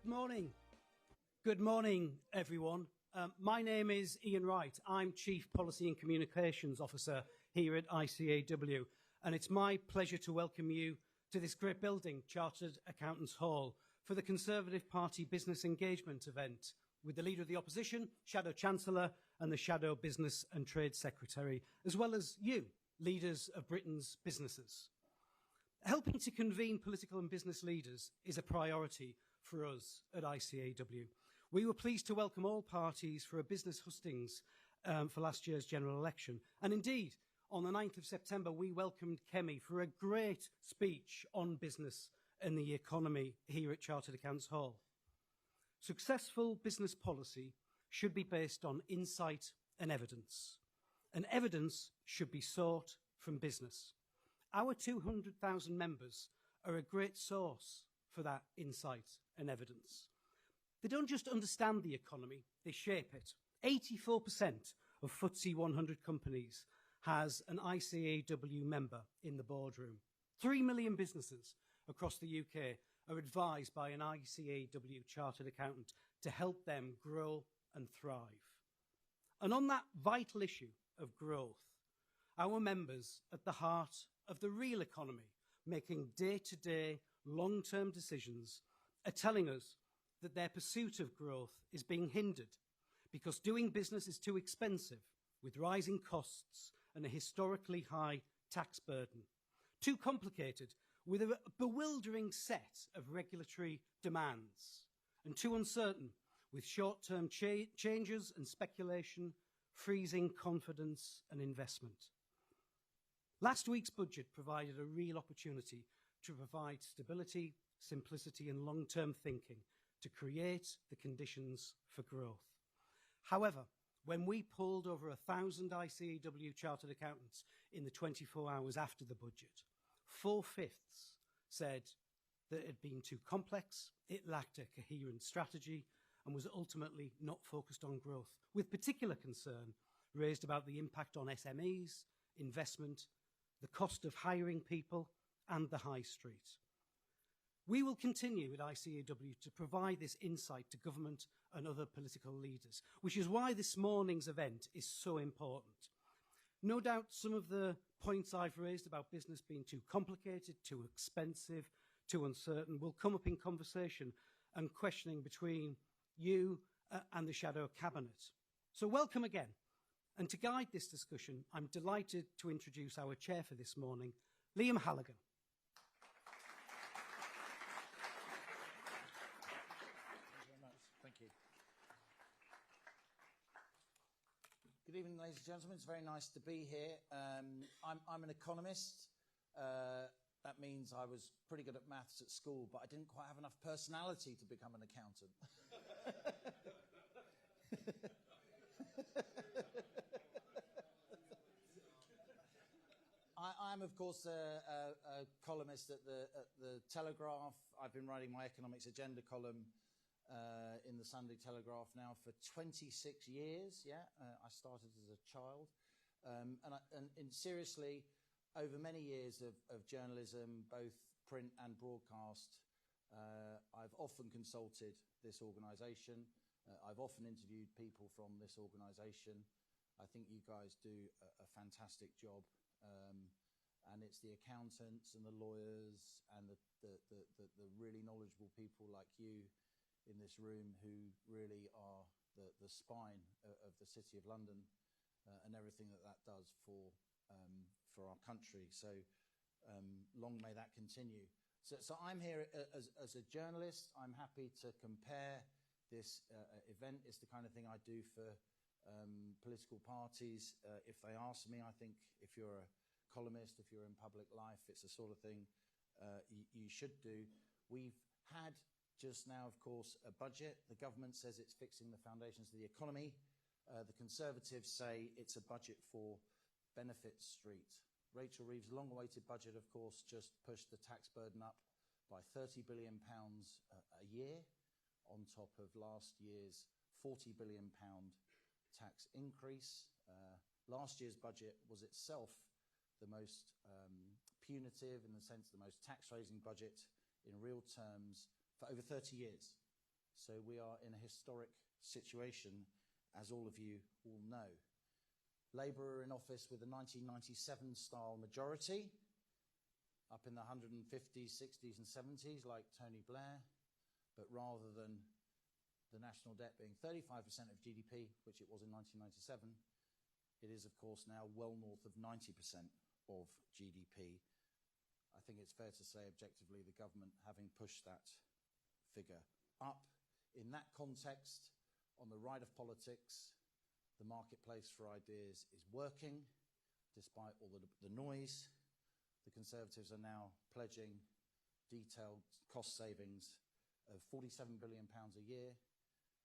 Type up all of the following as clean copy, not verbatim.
morning. Good morning, everyone. My name is Ian Wright. I'm Chief Policy and Communications Officer here at ICAW, and it's my pleasure to welcome you to this great building, Chartered Accountants Hall, for the Conservative Party Business Engagement event with the Leader of the Opposition, Shadow Chancellor, and the Shadow Business and Trade Secretary, as well as you, leaders of Britain's businesses. Helping to convene political and business leaders is a priority for us at ICAW. We were pleased to welcome all parties for a business hustings for last year's general election. And indeed, on the 9th of September, we welcomed Kemi for a great speech on business and the economy here at Chartered Accountants Hall. Successful business policy should be based on insight and evidence should be sought from business. Our 200,000 members are a great source for that insight and evidence. They don't just understand the economy, they shape it. 84% of FTSE 100 companies has an ICAW member in the boardroom. 3 million businesses across the UK are advised by an ICAW chartered accountant to help them grow and thrive. And on that vital issue of growth, our members at the heart of the real economy, making day-to-day, long-term decisions, are telling us that their pursuit of growth is being hindered because doing business is too expensive, with rising costs and a historically high tax burden, too complicated, with a bewildering set of regulatory demands, and too uncertain, with short-term changes and speculation freezing confidence and investment. Last week's budget provided a real opportunity to provide stability, simplicity and long-term thinking to create the conditions for growth. However, when we polled over 1,000 ICAW chartered accountants in the 24 hours after the budget, 4/5 said that it had been too complex, it lacked a coherent strategy and was ultimately not focused on growth, with particular concern raised about the impact on SMEs, investment, the cost of hiring people and the high street. We will continue at ICAW to provide this insight to government and other political leaders, which is why this morning's event is so important. No doubt some of the points I've raised about business being too complicated, too expensive, too uncertain will come up in conversation and questioning between you and the Shadow Cabinet. So welcome again. And to guide this discussion, I'm delighted to introduce our chair for this morning, Liam Halligan. Thank you. Good evening, ladies and gentlemen. It's very nice to be here. I'm an economist. That means I was pretty good at maths at school, but I didn't quite have enough personality to become an accountant. I'm, of course, a columnist at the Telegraph. I've been writing my economics agenda column in the Sunday Telegraph now for 26 years. I started as a child. And seriously, over many years of journalism, both print and broadcast, I've often consulted this organisation. I've often interviewed people from this organisation. I think you guys do a fantastic job. And it's the accountants and the lawyers and the really knowledgeable people like you in this room who really are the spine of the City of London and everything that does for our country. So long may that continue. So I'm here as a journalist. I'm happy to compare this event. It's the kind of thing I do for political parties. If they ask me, I think if you're a columnist, if you're in public life, it's the sort of thing you should do. We've had just now, of course, a budget. The government says it's fixing the foundations of the economy. The Conservatives say it's a budget for Benefit Street. Rachel Reeves' long-awaited budget, of course, just pushed the tax burden up by £30 billion a year on top of last year's £40 billion tax increase. Last year's budget was itself the most punitive, in the sense the most tax-raising budget in real terms for over 30 years. So we are in a historic situation, as all of you all know. Labour are in office with a 1997-style majority, up in the 150s, 60s and 70s, like Tony Blair. But rather than the national debt being 35% of GDP, which it was in 1997, it is, of course, now well north of 90% of GDP. I think it's fair to say, objectively, the government having pushed that figure up. In that context, on the right of politics, the marketplace for ideas is working, despite all the noise. The Conservatives are now pledging detailed cost savings of £47 billion a year,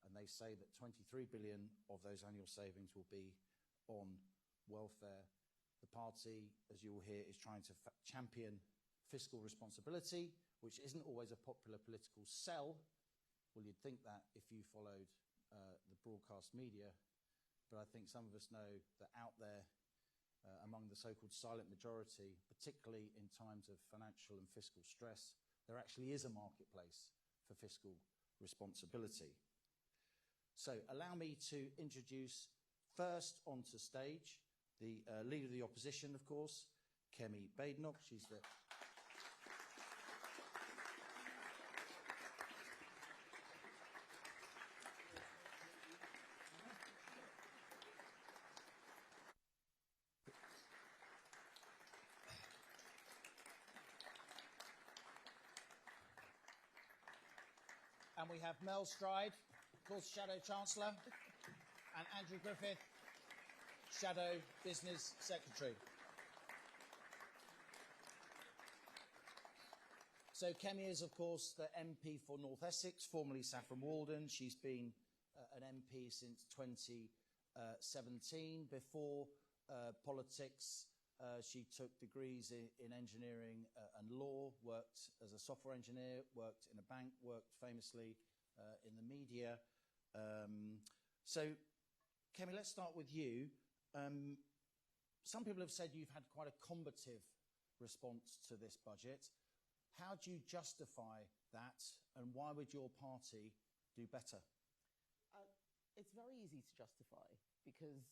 and they say that 23 billion of those annual savings will be on welfare. The party, as you will hear, is trying to champion fiscal responsibility, which isn't always a popular political sell. Well, you'd think that if you followed the broadcast media, but I think some of us know that out there among the so-called silent majority, particularly in times of financial and fiscal stress, there actually is a marketplace for fiscal responsibility. So allow me to introduce first onto stage the Leader of the Opposition, of course, Kemi Badenoch. She's the... And we have Mel Stride, of course, Shadow Chancellor, and Andrew Griffith, Shadow Business Secretary. So Kemi is, of course, the MP for North Essex, formerly Saffron Walden. She's been an MP since 2017. Before politics, she took degrees in engineering and law, worked as a software engineer, worked in a bank, worked famously in the media. So, Kemi, let's start with you. Some people have said you've had quite a combative response to this budget. How do you justify that, and why would your party do better? It's very easy to justify, because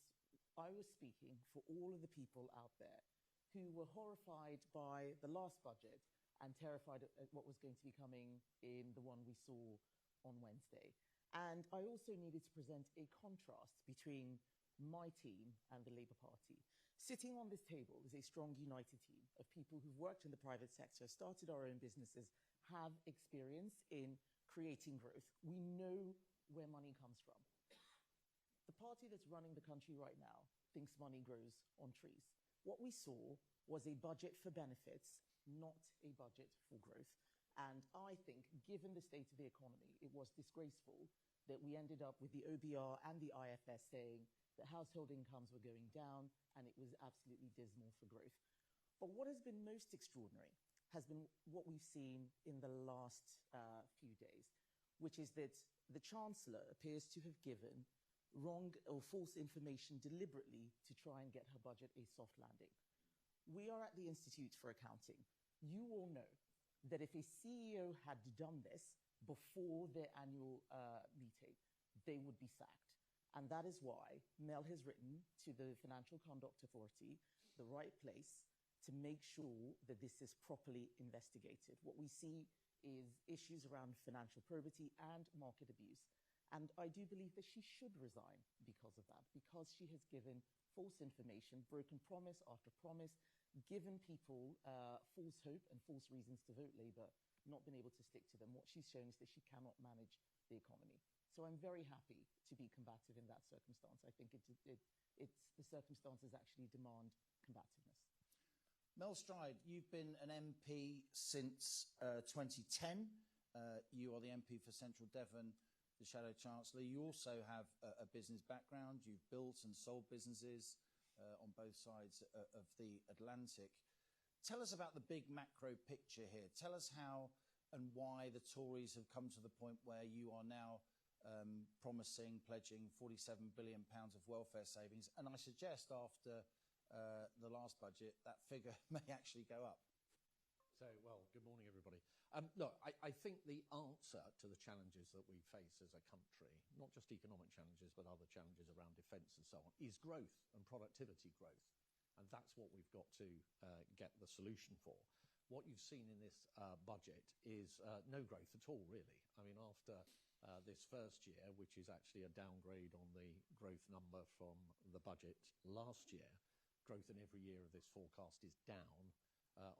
I was speaking for all of the people out there who were horrified by the last budget and terrified at what was going to be coming in the one we saw on Wednesday. And I also needed to present a contrast between my team and the Labour Party. Sitting on this table is a strong, united team of people who've worked in the private sector, started our own businesses, have experience in creating growth. We know where money comes from. The party that's running the country right now thinks money grows on trees. What we saw was a budget for benefits, not a budget for growth. And I think, given the state of the economy, it was disgraceful that we ended up with the OBR and the IFS saying that household incomes were going down, and it was absolutely dismal for growth. But what has been most extraordinary has been what we've seen in the last few days, which is that the Chancellor appears to have given wrong or false information deliberately to try and get her budget a soft landing. We are at the Institute for Accounting. You all know that if a CEO had done this before their annual meeting, they would be sacked. And that is why Mel has written to the Financial Conduct Authority, the right place, to make sure that this is properly investigated. What we see is issues around financial probity and market abuse. And I do believe that she should resign because of that, because she has given false information, broken promise after promise, given people false hope and false reasons to vote Labour, not been able to stick to them. What she's shown is that she cannot manage the economy. So I'm very happy to be combative in that circumstance. I think the circumstances actually demand combativeness. Mel Stride, you've been an MP since 2010. You are the MP for Central Devon, the Shadow Chancellor. You also have a business background. You've built and sold businesses on both sides of the Atlantic. Tell us about the big macro picture here. Tell us how and why the Tories have come to the point where you are now pledging £47 billion of welfare savings. And I suggest after the last budget, that figure may actually go up. Well, good morning, everybody. Look, I think the answer to the challenges that we face as a country, not just economic challenges, but other challenges around defence and so on, is growth and productivity growth. And that's what we've got to get the solution for. What you've seen in this budget is no growth at all, really. I mean, after this first year, which is actually a downgrade on the growth number from the budget last year, growth in every year of this forecast is down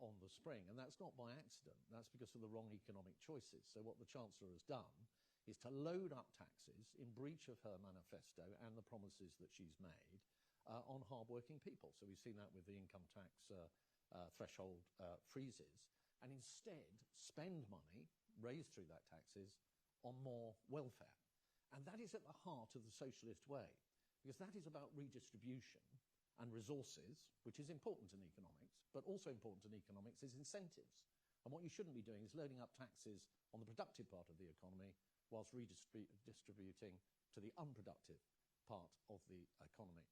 on the spring. And that's not by accident. That's because of the wrong economic choices. So what the Chancellor has done is to load up taxes in breach of her manifesto and the promises that she's made on hard-working people. So we've seen that with the income tax threshold freezes, and instead spend money raised through that taxes on more welfare. And that is at the heart of the socialist way, because that is about redistribution and resources, which is important in economics, but also important in economics is incentives. And what you shouldn't be doing is loading up taxes on the productive part of the economy whilst redistributing to the unproductive part of the economy.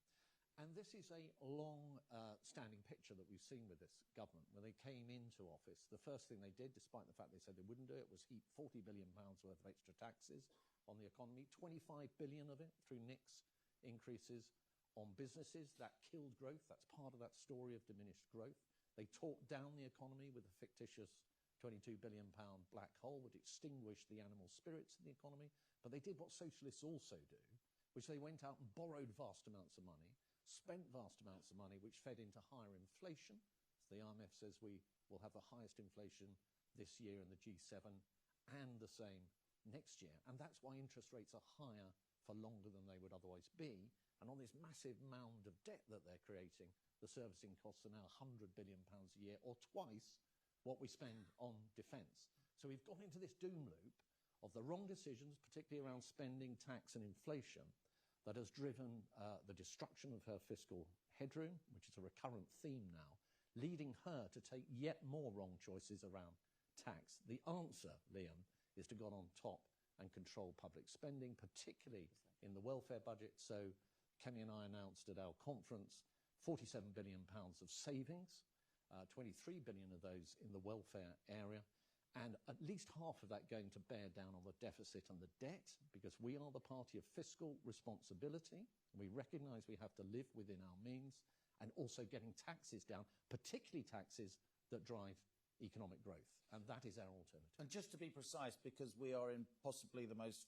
And this is a long-standing picture that we've seen with this government. When they came into office, the first thing they did, despite the fact they said they wouldn't do it, was heap £40 billion worth of extra taxes on the economy, 25 billion of it through NICs increases on businesses. That killed growth. That's part of that story of diminished growth. They talked down the economy with a fictitious £22 billion black hole, which extinguished the animal spirits in the economy. But they did what socialists also do, which they went out and borrowed vast amounts of money, spent vast amounts of money, which fed into higher inflation. So the IMF says we will have the highest inflation this year in the G7 and the same next year. And that's why interest rates are higher for longer than they would otherwise be. And on this massive mound of debt that they're creating, the servicing costs are now £100 billion a year, or twice what we spend on defence. So we've gone into this doom loop of the wrong decisions, particularly around spending, tax and inflation, that has driven the destruction of her fiscal headroom, which is a recurrent theme now, leading her to take yet more wrong choices around tax. The answer, Liam, is to go on top and control public spending, particularly in the welfare budget. So Kemi and I announced at our conference £47 billion of savings, 23 billion of those in the welfare area, and at least half of that going to bear down on the deficit and the debt, because we are the party of fiscal responsibility. We recognise we have to live within our means, and also getting taxes down, particularly taxes that drive economic growth. And that is our alternative. And just to be precise, because we are in possibly the most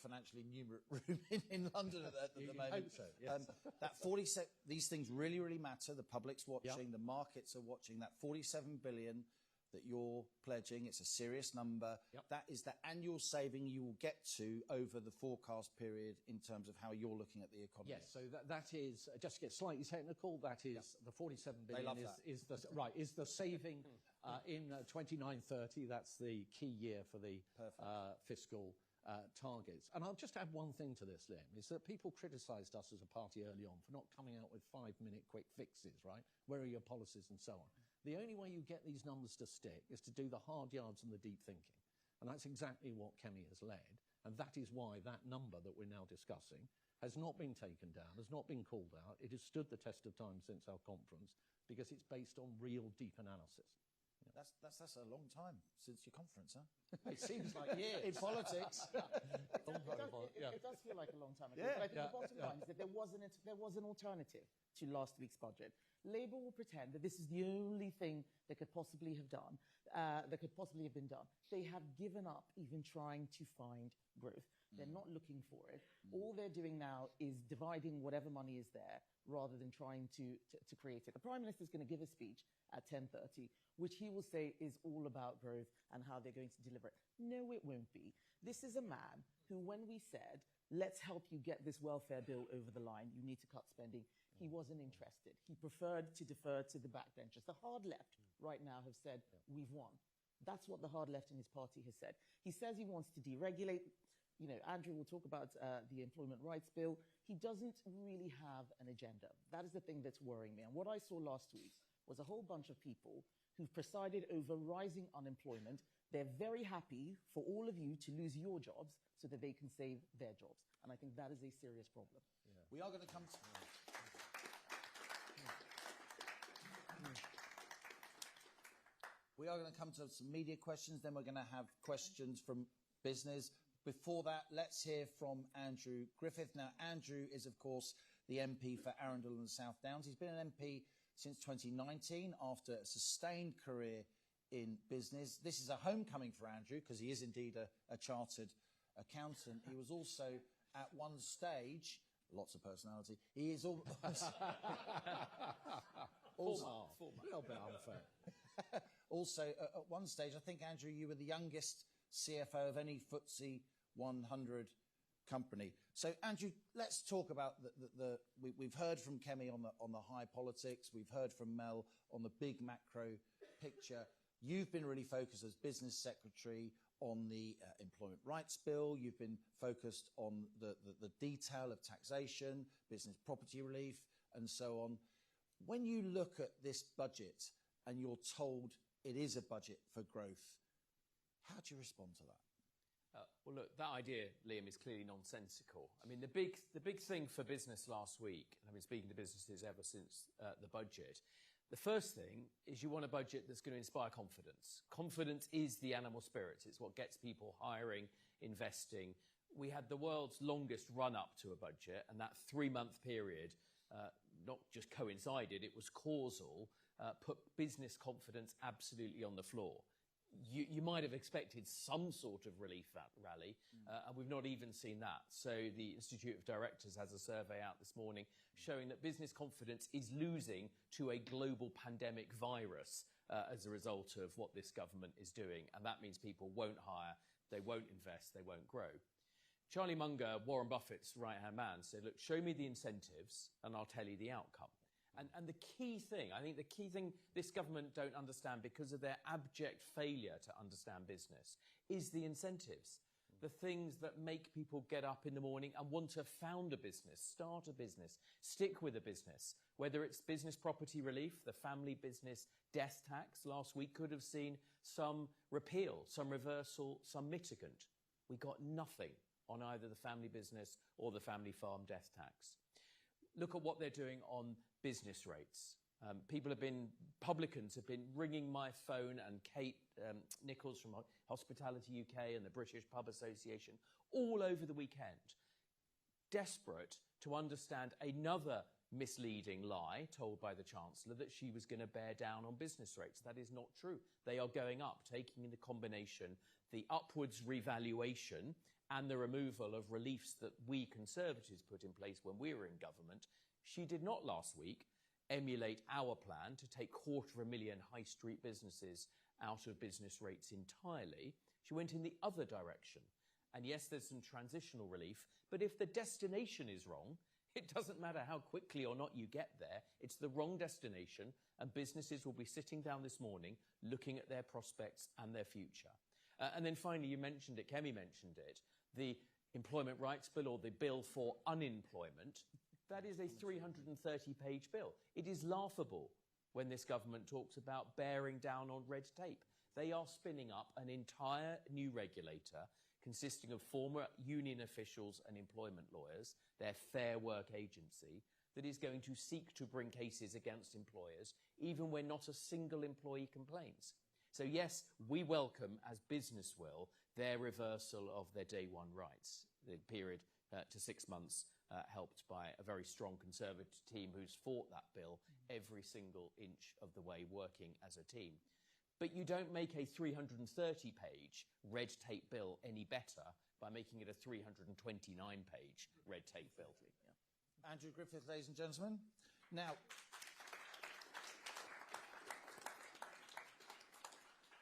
financially numerate room in London at the moment. Hope so, yes. That 47, these things really, really matter. The public's watching, the markets are watching. That 47 billion that you're pledging, it's a serious number. That is the annual saving you will get to over the forecast period in terms of how you're looking at the economy. Yes, so that is, just to get slightly technical, that is the 47 billion is the saving in 29-30. That's the key year for the fiscal targets. And I'll just add one thing to this, Liam, is that people criticised us as a party early on for not coming out with 5-minute quick fixes, right? Where are your policies and so on? The only way you get these numbers to stick is to do the hard yards and the deep thinking. And that's exactly what Kemi has led. And that is why that number that we're now discussing has not been taken down, has not been called out. It has stood the test of time since our conference because it's based on real deep analysis. That's a long time since your conference, huh? It seems like years. In politics. It does feel like a long time ago. Yeah. But I think the bottom line is that there was an alternative to last week's budget. Labour will pretend that this is the only thing that could possibly have done, that could possibly have been done. They have given up even trying to find growth. They're not looking for it. All they're doing now is dividing whatever money is there rather than trying to create it. The Prime Minister is going to give a speech at 10:30, which he will say is all about growth and how they're going to deliver it. No, it won't be. This is a man who, when we said, let's help you get this welfare bill over the line, you need to cut spending, he wasn't interested. He preferred to defer to the backbenchers. The hard left right now have said, we've won. That's what the hard left in his party has said. He says he wants to deregulate. You know, Andrew will talk about the employment rights bill. He doesn't really have an agenda. That is the thing that's worrying me. And what I saw last week was a whole bunch of people who've presided over rising unemployment. They're very happy for all of you to lose your jobs so that they can save their jobs. And I think that is a serious problem. Yeah. We are going to come to... We are going to come to some media questions, then we're going to have questions from business. Before that, let's hear from Andrew Griffith. Now, Andrew is, of course, the MP for Arundel and South Downs. He's been an MP since 2019 after a sustained career in business. This is a homecoming for Andrew because he is indeed a chartered accountant. He was also at one stage, lots of personality, he is also A little bit unfair. Also, at one stage, I think, Andrew, you were the youngest CFO of any FTSE 100 company. So, Andrew, let's talk about we've heard from Kemi on the high politics. We've heard from Mel on the big macro picture. You've been really focused as business secretary on the Employment Rights Bill. You've been focused on the detail of taxation, business property relief, and so on. When you look at this budget and you're told it is a budget for growth, how do you respond to that? Well, look, that idea, Liam, is clearly nonsensical. I mean, the big thing for business last week, and I've been speaking to businesses ever since the budget, the first thing is you want a budget that's going to inspire confidence. Confidence is the animal spirits. It's what gets people hiring, investing. We had the world's longest run-up to a budget, and that 3-month period not just coincided, it was causal, put business confidence absolutely on the floor. You might have expected some sort of relief rally, and we've not even seen that. So the Institute of Directors has a survey out this morning showing that business confidence is losing to a global pandemic virus as a result of what this government is doing. And that means people won't hire, they won't invest, they won't grow. Charlie Munger, Warren Buffett's right-hand man, said, look, show me the incentives and I'll tell you the outcome. And the key thing, I think the key thing this government don't understand because of their abject failure to understand business is the incentives. The things that make people get up in the morning and want to found a business, start a business, stick with a business. Whether it's business property relief, the family business death tax last week could have seen some repeal, some reversal, some mitigant. We got nothing on either the family business or the family farm death tax. Look at what they're doing on business rates. Publicans have been ringing my phone, and Kate Nichols from Hospitality UK and the British Pub Association all over the weekend, desperate to understand another misleading lie told by the Chancellor that she was going to bear down on business rates. That is not true. They are going up, taking in the combination the upwards revaluation and the removal of reliefs that we Conservatives put in place when we were in government. She did not last week emulate our plan to take 250,000 high street businesses out of business rates entirely. She went in the other direction. And yes, there's some transitional relief, but if the destination is wrong, it doesn't matter how quickly or not you get there, it's the wrong destination, and businesses will be sitting down this morning looking at their prospects and their future. And then finally, you mentioned it, Kemi mentioned it, the Employment Rights Bill, or the Bill for Unemployment. That is a 330-page bill. It is laughable when this government talks about bearing down on red tape. They are spinning up an entire new regulator consisting of former union officials and employment lawyers, their Fair Work agency, that is going to seek to bring cases against employers even when not a single employee complains. So yes, we welcome, as business will, their reversal of their day one rights, the period to 6 months, helped by a very strong Conservative team who's fought that bill every single inch of the way, working as a team. But you don't make a 330-page red tape bill any better by making it a 329-page red tape bill. Yeah. Andrew Griffith, ladies and gentlemen. Now,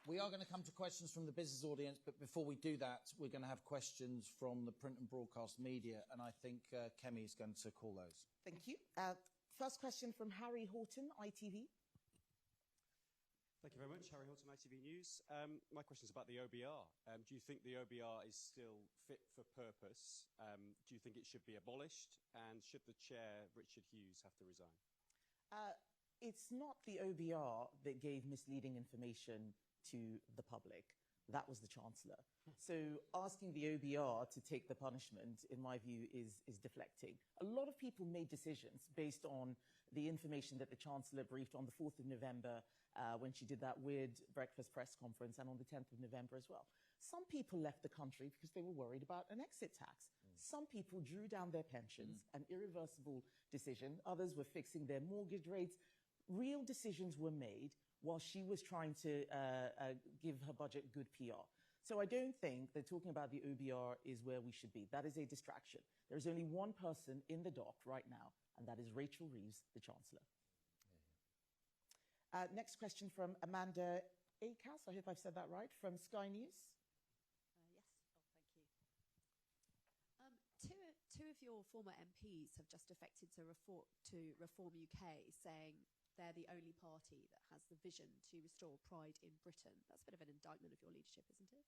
we are going to come to questions from the business audience, but before we do that, we're going to have questions from the print and broadcast media, and I think Kemi is going to call those. Thank you. First question from Harry Horton, ITV. Thank you very much. Harry Horton, ITV News. My question is about the OBR. Do you think the OBR is still fit for purpose? Do you think it should be abolished? And should the chair, Richard Hughes, have to resign? It's not the OBR that gave misleading information to the public. That was the Chancellor. So asking the OBR to take the punishment, in my view, is deflecting. A lot of people made decisions based on the information that the Chancellor briefed on the 4th of November when she did that weird breakfast press conference, and on the 10th of November as well. Some people left the country because they were worried about an exit tax. Some people drew down their pensions, an irreversible decision. Others were fixing their mortgage rates. Real decisions were made while she was trying to give her budget good PR. So I don't think that talking about the OBR is where we should be. That is a distraction. There's only one person in the dock right now, and that is Rachel Reeves, the Chancellor. Next question from Amanda Akas, I hope I've said that right, from Sky News. Two of your former MPs have just defected to Reform UK, saying they're the only party that has the vision to restore pride in Britain. That's a bit of an indictment of your leadership, isn't it?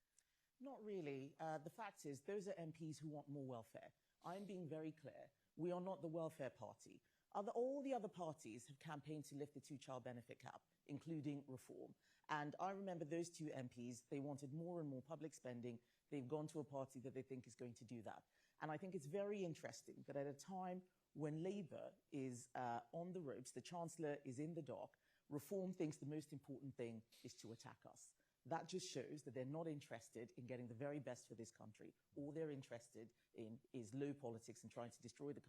Not really. The fact is, those are MPs who want more welfare. I'm being very clear. We are not the welfare party. All the other parties have campaigned to lift the two-child benefit cap, including Reform. And I remember those two MPs, they wanted more and more public spending. They've gone to a party that they think is going to do that. And I think it's very interesting that at a time when Labour is on the ropes, the Chancellor is in the dock, Reform thinks the most important thing is to attack us. That just shows that they're not interested in getting the very best for this country. All they're interested in is low politics and trying to destroy the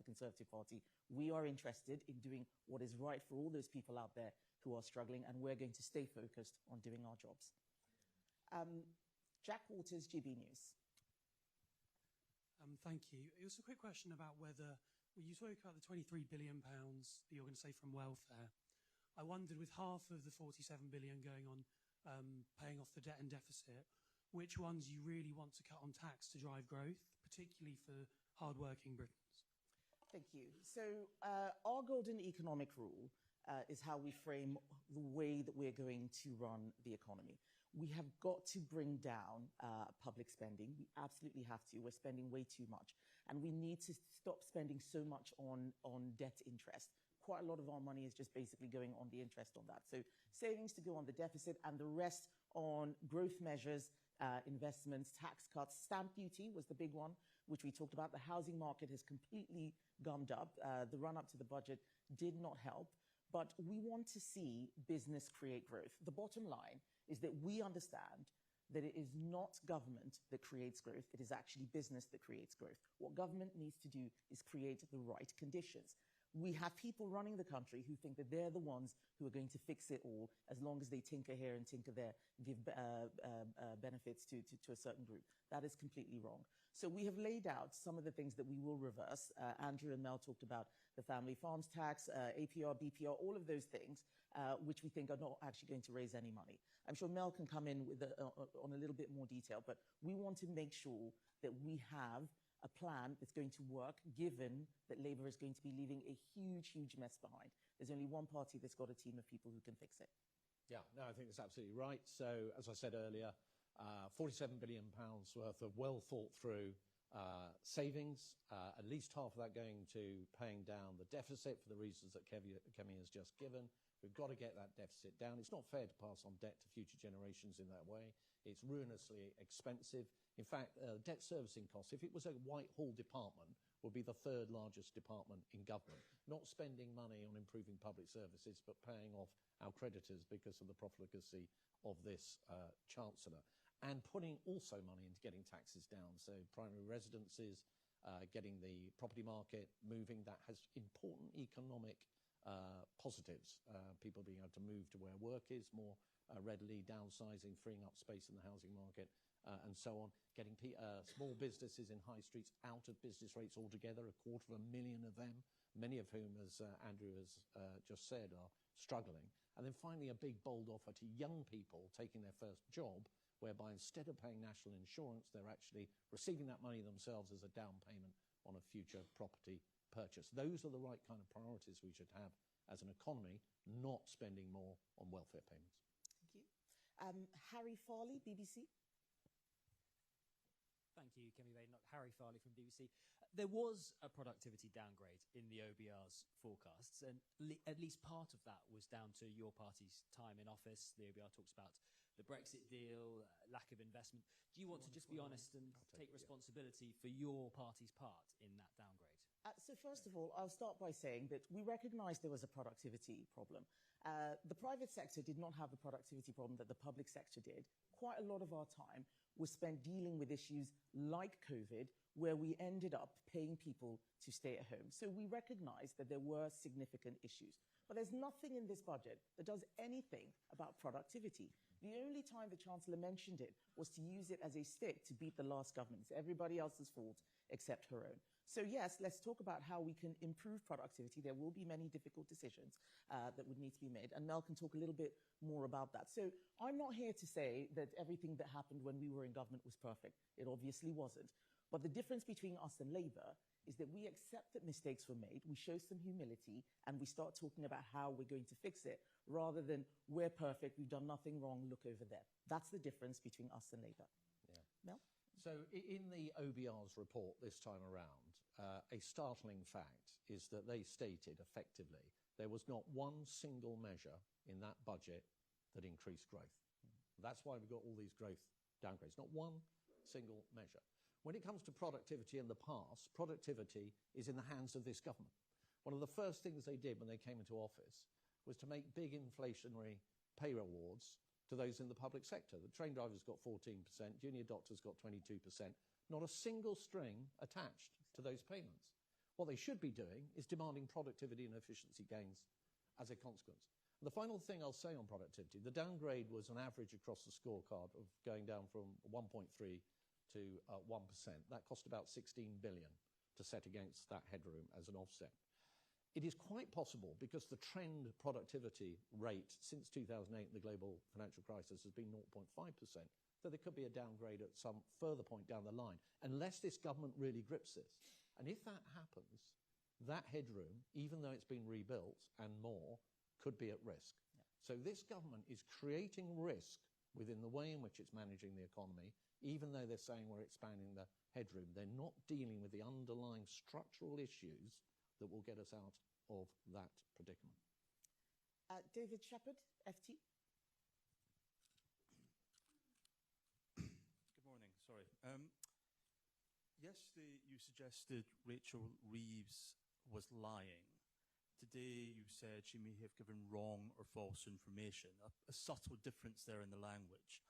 Conservative Party. We are interested in doing what is right for all those people out there who are struggling, and we're going to stay focused on doing our jobs. Jack Waters, GB News. Thank you. It was a quick question about whether, well, you spoke about the £23 billion that you're going to save from welfare. I wondered, with half of the £47 billion going on paying off the debt and deficit, which ones you really want to cut on tax to drive growth, particularly for hard-working Britons? Thank you. So our golden economic rule is how we frame the way that we're going to run the economy. We have got to bring down public spending. We absolutely have to. We're spending way too much. And we need to stop spending so much on debt interest. Quite a lot of our money is just basically going on the interest on that. So savings to go on the deficit, and the rest on growth measures, investments, tax cuts. Stamp duty was the big one, which we talked about. The housing market has completely gummed up. The run-up to the budget did not help. But we want to see business create growth. The bottom line is that we understand that it is not government that creates growth. It is actually business that creates growth. What government needs to do is create the right conditions. We have people running the country who think that they're the ones who are going to fix it all as long as they tinker here and tinker there, give benefits to a certain group. That is completely wrong. So we have laid out some of the things that we will reverse. Andrew and Mel talked about the family farms tax, APR, BPR, all of those things, which we think are not actually going to raise any money. I'm sure Mel can come in with on a little bit more detail, but we want to make sure that we have a plan that's going to work, given that Labour is going to be leaving a huge, huge mess behind. There's only one party that's got a team of people who can fix it. Yeah, no, I think that's absolutely right. So, as I said earlier, £47 billion worth of well-thought-through savings, at least half of that going to paying down the deficit for the reasons that Kemi has just given. We've got to get that deficit down. It's not fair to pass on debt to future generations in that way. It's ruinously expensive. In fact, debt servicing costs, if it was a Whitehall department, would be the third largest department in government. Not spending money on improving public services, but paying off our creditors because of the profligacy of this Chancellor. And putting also money into getting taxes down. So primary residences, getting the property market moving, that has important economic positives. People being able to move to where work is more readily, downsizing, freeing up space in the housing market, and so on. Getting small businesses in high streets out of business rates altogether, 250,000 of them, many of whom, as Andrew has just said, are struggling. And then finally, a big, bold offer to young people taking their first job, whereby instead of paying national insurance, they're actually receiving that money themselves as a down payment on a future property purchase. Those are the right kind of priorities we should have as an economy, not spending more on welfare payments. Thank you. Harry Farley, BBC. Thank you, Kemi Badenoch. Harry Farley from BBC. There was a productivity downgrade in the OBR's forecasts, and at least part of that was down to your party's time in office. The OBR talks about the Brexit deal, lack of investment. Do you want to just be honest and take responsibility for your party's part in that downgrade? So first of all, I'll start by saying that we recognise there was a productivity problem. The private sector did not have the productivity problem that the public sector did. Quite a lot of our time was spent dealing with issues like COVID, where we ended up paying people to stay at home. So we recognise that there were significant issues. But there's nothing in this budget that does anything about productivity. The only time the Chancellor mentioned it was to use it as a stick to beat the last government. It's everybody else's fault except her own. So yes, let's talk about how we can improve productivity. There will be many difficult decisions that would need to be made, and Mel can talk a little bit more about that. So I'm not here to say that everything that happened when we were in government was perfect. It obviously wasn't. But the difference between us and Labour is that we accept that mistakes were made, we show some humility, and we start talking about how we're going to fix it, rather than we're perfect, we've done nothing wrong, look over there. That's the difference between us and Labour. Yeah. Mel? So in the OBR's report this time around, a startling fact is that they stated effectively there was not one single measure in that budget that increased growth. That's why we've got all these growth downgrades. Not one single measure. When it comes to productivity in the past, productivity is in the hands of this government. One of the first things they did when they came into office was to make big inflationary pay rewards to those in the public sector. The train drivers got 14%, junior doctors got 22%. Not a single string attached to those payments. What they should be doing is demanding productivity and efficiency gains as a consequence. And the final thing I'll say on productivity, the downgrade was an average across the scorecard of going down from 1.3 to 1%. That cost about 16 billion to set against that headroom as an offset. It is quite possible, because the trend productivity rate since 2008, the global financial crisis, has been 0.5%, that there could be a downgrade at some further point down the line, unless this government really grips this. And if that happens, that headroom, even though it's been rebuilt and more, could be at risk. Yeah. So this government is creating risk within the way in which it's managing the economy, even though they're saying we're expanding the headroom. They're not dealing with the underlying structural issues that will get us out of that predicament. David Shepherd, FT. Good morning, sorry. Yesterday you suggested Rachel Reeves was lying. Today you said she may have given wrong or false information. A subtle difference there in the language.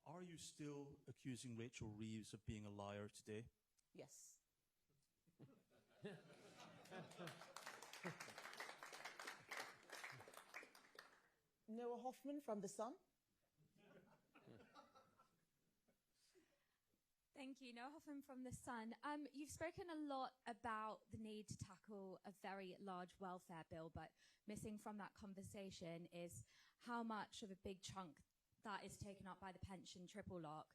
Are you still accusing Rachel Reeves of being a liar today? Yes. Noah Hoffman from The Sun. Thank you. Noah Hoffman from The Sun. You've spoken a lot about the need to tackle a very large welfare bill, but missing from that conversation is how much of a big chunk that is taken up by the pension triple lock.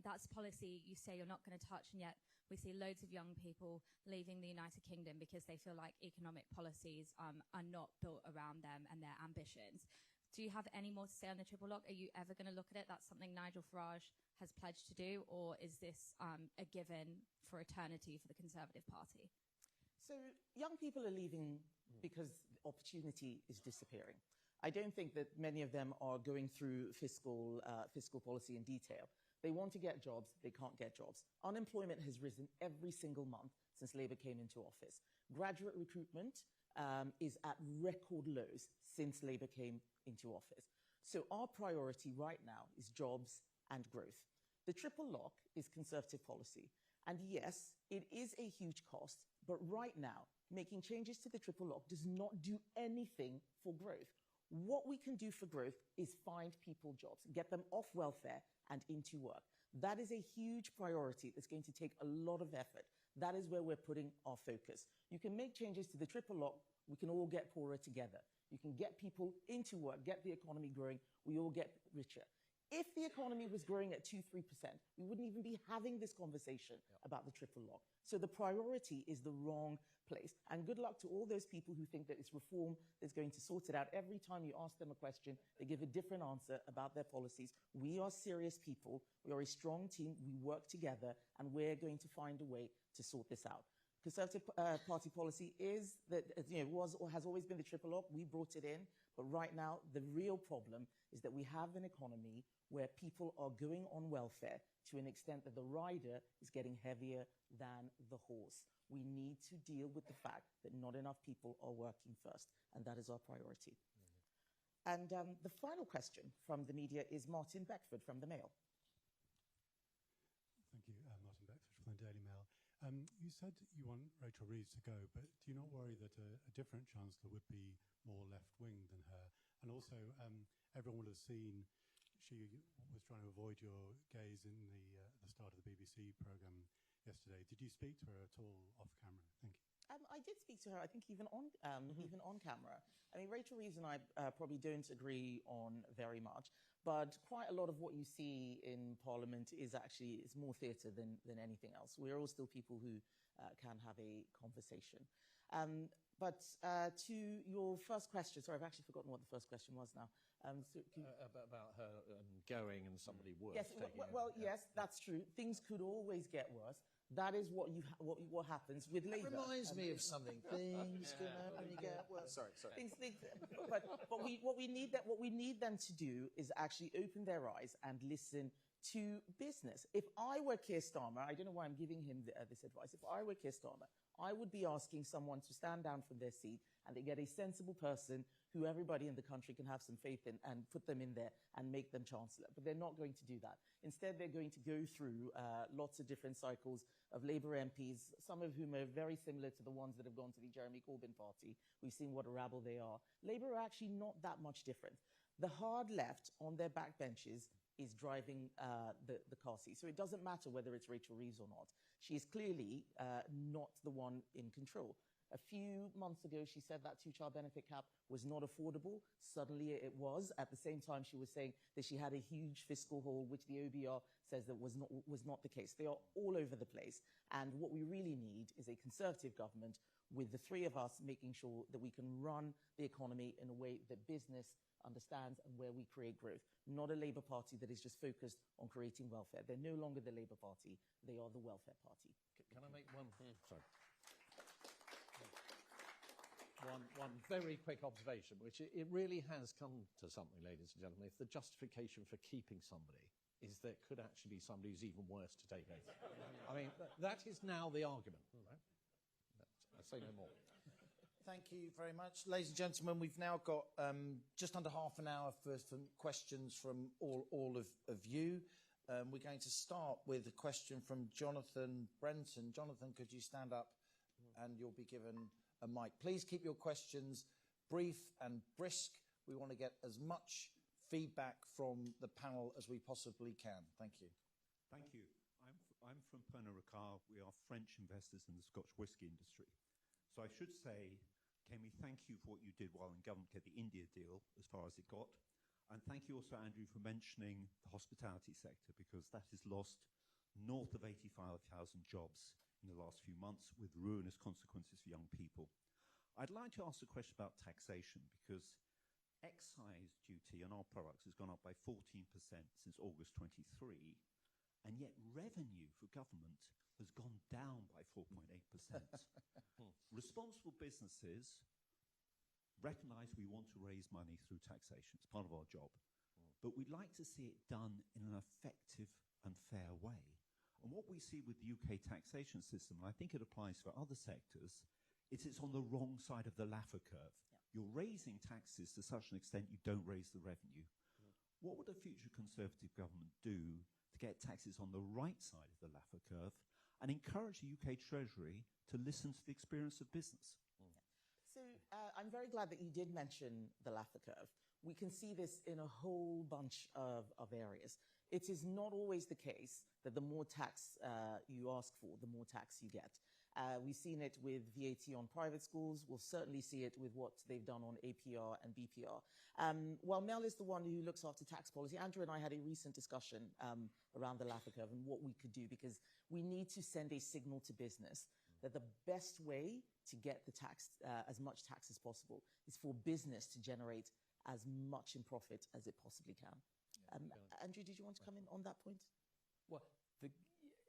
That's policy you say you're not going to touch, and yet we see loads of young people leaving the United Kingdom because they feel like economic policies are not built around them and their ambitions. Do you have any more to say on the triple lock? Are you ever going to look at it? That's something Nigel Farage has pledged to do, or is this a given for eternity for the Conservative Party? So young people are leaving because opportunity is disappearing. I don't think that many of them are going through fiscal policy in detail. They want to get jobs, they can't get jobs. Unemployment has risen every single month since Labour came into office. Graduate recruitment is at record lows since Labour came into office. So our priority right now is jobs and growth. The triple lock is Conservative policy. And yes, it is a huge cost, but right now, making changes to the triple lock does not do anything for growth. What we can do for growth is find people jobs, get them off welfare and into work. That is a huge priority that's going to take a lot of effort. That is where we're putting our focus. You can make changes to the triple lock, we can all get poorer together. You can get people into work, get the economy growing, we all get richer. If the economy was growing at 2-3%, we wouldn't even be having this conversation about the triple lock. So the priority is the wrong place. And good luck to all those people who think that it's reform that's going to sort it out. Every time you ask them a question, they give a different answer about their policies. We are serious people. We are a strong team. We work together, and we're going to find a way to sort this out. Conservative Party policy is that, was or has always been the triple op. We brought it in. But right now, the real problem is that we have an economy where people are going on welfare to an extent that the rider is getting heavier than the horse. We need to deal with the fact that not enough people are working first, and that is our priority. And the final question from the media is Martin Beckford from the Mail. Thank you, Martin Beckford from the Daily Mail. You said you want Rachel Reeves to go, but do you not worry that a different chancellor would be more left-wing than her? And also, everyone will have seen she was trying to avoid your gaze in the start of the BBC programme yesterday. Did you speak to her at all off camera? Thank you. I did speak to her, I think even on camera. I mean, Rachel Reeves and I probably don't agree on very much, but quite a lot of what you see in Parliament is more theatre than anything else. We're all still people who can have a conversation. But to your first question, sorry, I've actually forgotten what the first question was now. About her going and somebody worse. Yes, yes, that's true. Things could always get worse. That is what happens with Labour. That reminds me of something. Things can only get worse. Sorry. But what we need them to do is actually open their eyes and listen to business. If I were Keir Starmer, I don't know why I'm giving him this advice. If I were Keir Starmer, I would be asking someone to stand down from their seat and they get a sensible person who everybody in the country can have some faith in and put them in there and make them chancellor. But they're not going to do that. Instead, they're going to go through lots of different cycles of Labour MPs, some of whom are very similar to the ones that have gone to the Jeremy Corbyn party. We've seen what a rabble they are. Labour are actually not that much different. The hard left on their backbenches is driving the car seat. So it doesn't matter whether it's Rachel Reeves or not. She is clearly not the one in control. A few months ago, she said that two-child benefit cap was not affordable. Suddenly it was. At the same time, she was saying that she had a huge fiscal hole, which the OBR says that was not the case. They are all over the place. And what we really need is a Conservative government with the three of us making sure that we can run the economy in a way that business understands and where we create growth. Not a Labour Party that is just focused on creating welfare. They're no longer the Labour Party. They are the welfare party. Can I make one? Sorry. One very quick observation, which it really has come to something, ladies and gentlemen. If the justification for keeping somebody is there could actually be somebody who's even worse to take over. I mean, that is now the argument. Right? I say no more. Thank you very much. Ladies and gentlemen, we've now got just under half an hour for some questions from all of you. We're going to start with a question from Jonathan Brenton. Jonathan, could you stand up and you'll be given a mic. Please keep your questions brief and brisk. We want to get as much feedback from the panel as we possibly can. Thank you. Thank you. I'm from Pernod Ricard. We are French investors in the Scotch whisky industry. So I should say, Kemi, thank you for what you did while in government to get the India deal as far as it got. And thank you also, Andrew, for mentioning the hospitality sector, because that has lost north of 85,000 jobs in the last few months with ruinous consequences for young people. I'd like to ask a question about taxation, because excise duty on our products has gone up by 14% since August 23, and yet revenue for government has gone down by 4.8%. Responsible businesses recognise we want to raise money through taxation. It's part of our job. But we'd like to see it done in an effective and fair way. And what we see with the UK taxation system, and I think it applies for other sectors, it's on the wrong side of the Laffer curve. Yeah. You're raising taxes to such an extent you don't raise the revenue. What would a future Conservative government do to get taxes on the right side of the Laffer curve and encourage the UK Treasury to listen to the experience of business? So I'm very glad that you did mention the Laffer curve. We can see this in a whole bunch of areas. It is not always the case that the more tax you ask for, the more tax you get. We've seen it with VAT on private schools. We'll certainly see it with what they've done on APR and BPR. While Mel is the one who looks after tax policy, Andrew and I had a recent discussion around the Laffer curve and what we could do, because we need to send a signal to business that the best way to get the tax, as much tax as possible, is for business to generate as much in profit as it possibly can. Andrew, did you want to come in on that point? Well,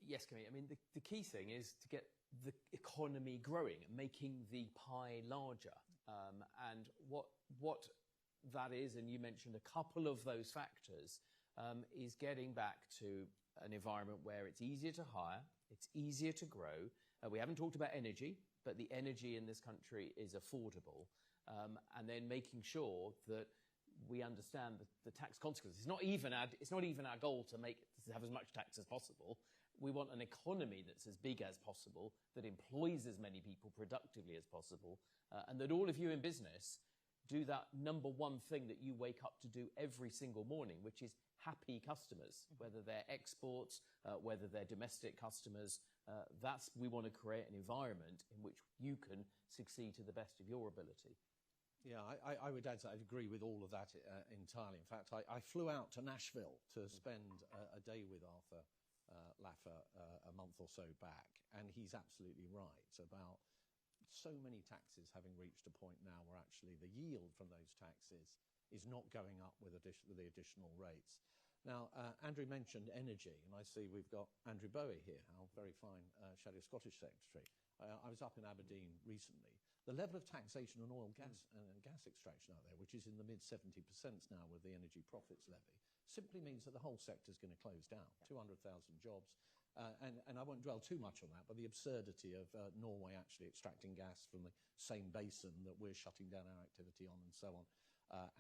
yes, Kemi. I mean, the key thing is to get the economy growing and making the pie larger. And what that is, and you mentioned a couple of those factors, is getting back to an environment where it's easier to hire, it's easier to grow. We haven't talked about energy, but the energy in this country is affordable. And then making sure that we understand the tax consequences. It's not even our goal to have as much tax as possible. We want an economy that's as big as possible, that employs as many people productively as possible, and that all of you in business do that number one thing that you wake up to do every single morning, which is happy customers, whether they're exports, whether they're domestic customers. We want to create an environment in which you can succeed to the best of your ability. Yeah, I would add that I agree with all of that entirely. In fact, I flew out to Nashville to spend a day with Arthur Laffer a month or so back, and he's absolutely right about so many taxes having reached a point now where actually the yield from those taxes is not going up with the additional rates. Now, Andrew mentioned energy, and I see we've got Andrew Bowie here, our very fine Shadow Scottish Secretary. I was up in Aberdeen recently. The level of taxation on oil, gas and gas extraction out there, which is in the mid-70% now with the energy profits levy, simply means that the whole sector is going to close down. 200,000 jobs. And I won't dwell too much on that, but the absurdity of Norway actually extracting gas from the same basin that we're shutting down our activity on, and so on,